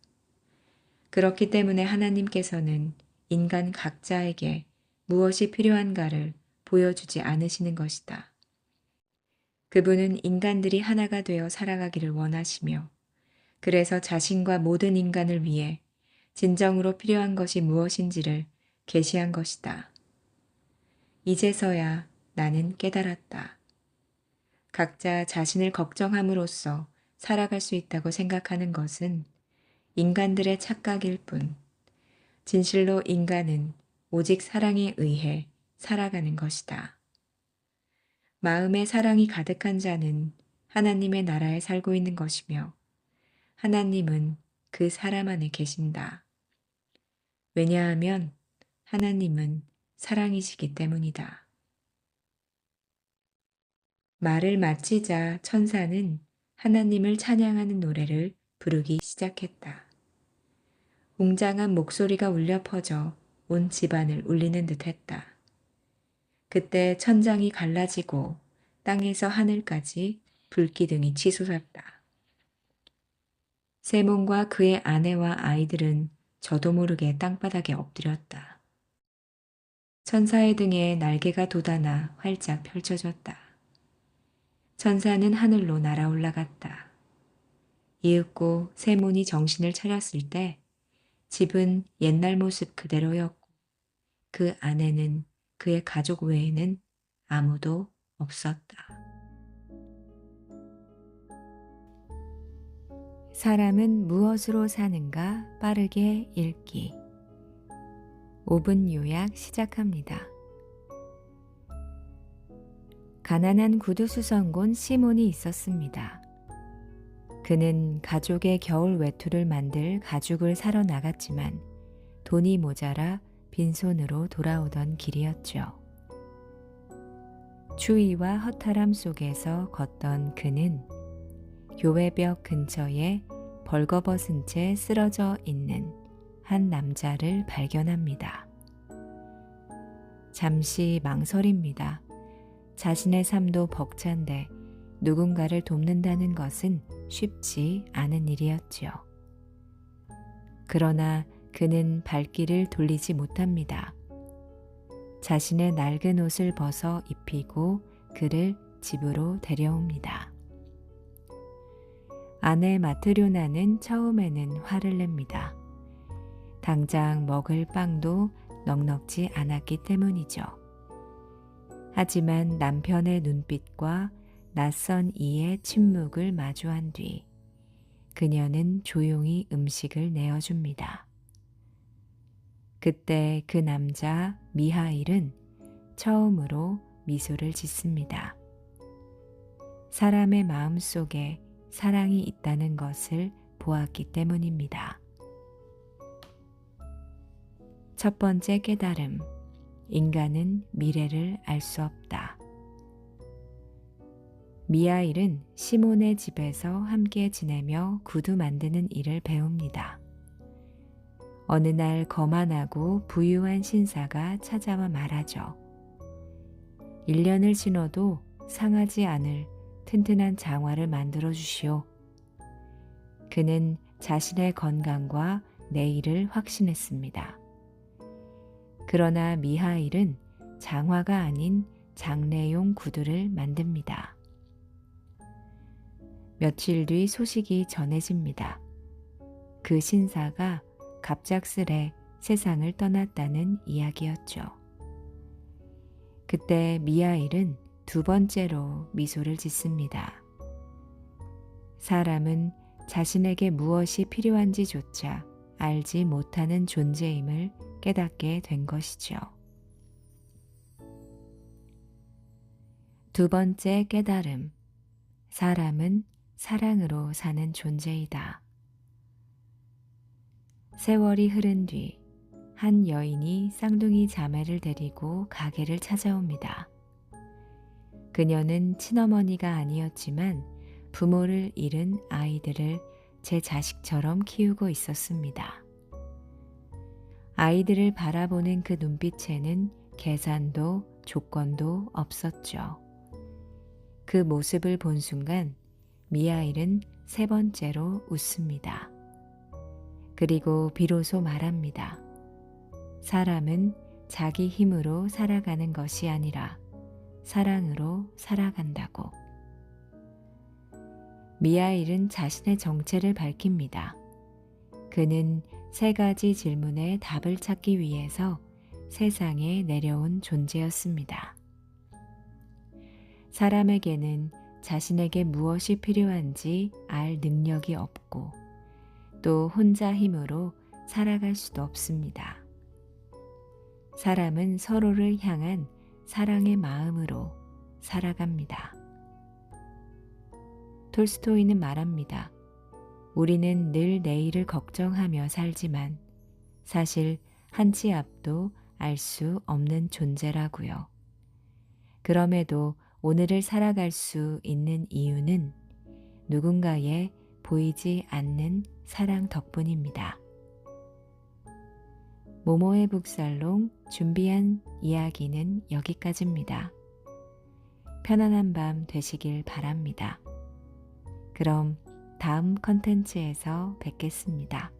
그렇기 때문에 하나님께서는 인간 각자에게 무엇이 필요한가를 보여주지 않으시는 것이다. 그분은 인간들이 하나가 되어 살아가기를 원하시며 그래서 자신과 모든 인간을 위해 진정으로 필요한 것이 무엇인지를 계시한 것이다. 이제서야 나는 깨달았다. 각자 자신을 걱정함으로써 살아갈 수 있다고 생각하는 것은 인간들의 착각일 뿐, 진실로 인간은 오직 사랑에 의해 살아가는 것이다. 마음에 사랑이 가득한 자는 하나님의 나라에 살고 있는 것이며 하나님은 그 사람 안에 계신다. 왜냐하면 하나님은 사랑이시기 때문이다. 말을 마치자 천사는 하나님을 찬양하는 노래를 부르기 시작했다. 웅장한 목소리가 울려 퍼져 온 집안을 울리는 듯 했다. 그때 천장이 갈라지고 땅에서 하늘까지 불기둥이 치솟았다. 세몬과 그의 아내와 아이들은 저도 모르게 땅바닥에 엎드렸다. 천사의 등에 날개가 돋아나 활짝 펼쳐졌다. 천사는 하늘로 날아 올라갔다. 이윽고 세몬이 정신을 차렸을 때 집은 옛날 모습 그대로였고 그 안에는 그의 가족 외에는 아무도 없었다. 사람은 무엇으로 사는가 빠르게 읽기. 5분 요약 시작합니다. 가난한 구두수선곤 시몬이 있었습니다. 그는 가족의 겨울 외투를 만들 가죽을 사러 나갔지만 돈이 모자라 빈손으로 돌아오던 길이었죠. 추위와 허탈함 속에서 걷던 그는 교회벽 근처에 벌거벗은 채 쓰러져 있는 한 남자를 발견합니다. 잠시 망설입니다. 자신의 삶도 벅찬데 누군가를 돕는다는 것은 쉽지 않은 일이었죠. 그러나 그는 발길을 돌리지 못합니다. 자신의 낡은 옷을 벗어 입히고 그를 집으로 데려옵니다. 아내 마트료나는 처음에는 화를 냅니다. 당장 먹을 빵도 넉넉지 않았기 때문이죠. 하지만 남편의 눈빛과 낯선 이의 침묵을 마주한 뒤 그녀는 조용히 음식을 내어줍니다. 그때 그 남자 미하일은 처음으로 미소를 짓습니다. 사람의 마음 속에 사랑이 있다는 것을 보았기 때문입니다. 첫 번째 깨달음, 인간은 미래를 알 수 없다. 미하일은 시몬의 집에서 함께 지내며 구두 만드는 일을 배웁니다. 어느 날 거만하고 부유한 신사가 찾아와 말하죠. 1년을 신어도 상하지 않을 튼튼한 장화를 만들어 주시오. 그는 자신의 건강과 내일을 확신했습니다. 그러나 미하일은 장화가 아닌 장례용 구두를 만듭니다. 며칠 뒤 소식이 전해집니다. 그 신사가 갑작스레 세상을 떠났다는 이야기였죠. 그때 미하일은 두 번째로 미소를 짓습니다. 사람은 자신에게 무엇이 필요한지조차 알지 못하는 존재임을 깨닫게 된 것이죠. 두 번째 깨달음, 사람은 사랑으로 사는 존재이다. 세월이 흐른 뒤 한 여인이 쌍둥이 자매를 데리고 가게를 찾아옵니다. 그녀는 친어머니가 아니었지만 부모를 잃은 아이들을 제 자식처럼 키우고 있었습니다. 아이들을 바라보는 그 눈빛에는 계산도 조건도 없었죠. 그 모습을 본 순간 미하일은 세 번째로 웃습니다. 그리고 비로소 말합니다. 사람은 자기 힘으로 살아가는 것이 아니라 사랑으로 살아간다고. 미하일은 자신의 정체를 밝힙니다. 그는 세 가지 질문에 답을 찾기 위해서 세상에 내려온 존재였습니다. 사람에게는 자신에게 무엇이 필요한지 알 능력이 없고 또 혼자 힘으로 살아갈 수도 없습니다. 사람은 서로를 향한 사랑의 마음으로 살아갑니다. 톨스토이는 말합니다. 우리는 늘 내일을 걱정하며 살지만 사실 한 치 앞도 알 수 없는 존재라고요. 그럼에도 오늘을 살아갈 수 있는 이유는 누군가의 보이지 않는 사랑 덕분입니다. 모모의 북살롱 준비한 이야기는 여기까지입니다. 편안한 밤 되시길 바랍니다. 그럼 다음 컨텐츠에서 뵙겠습니다.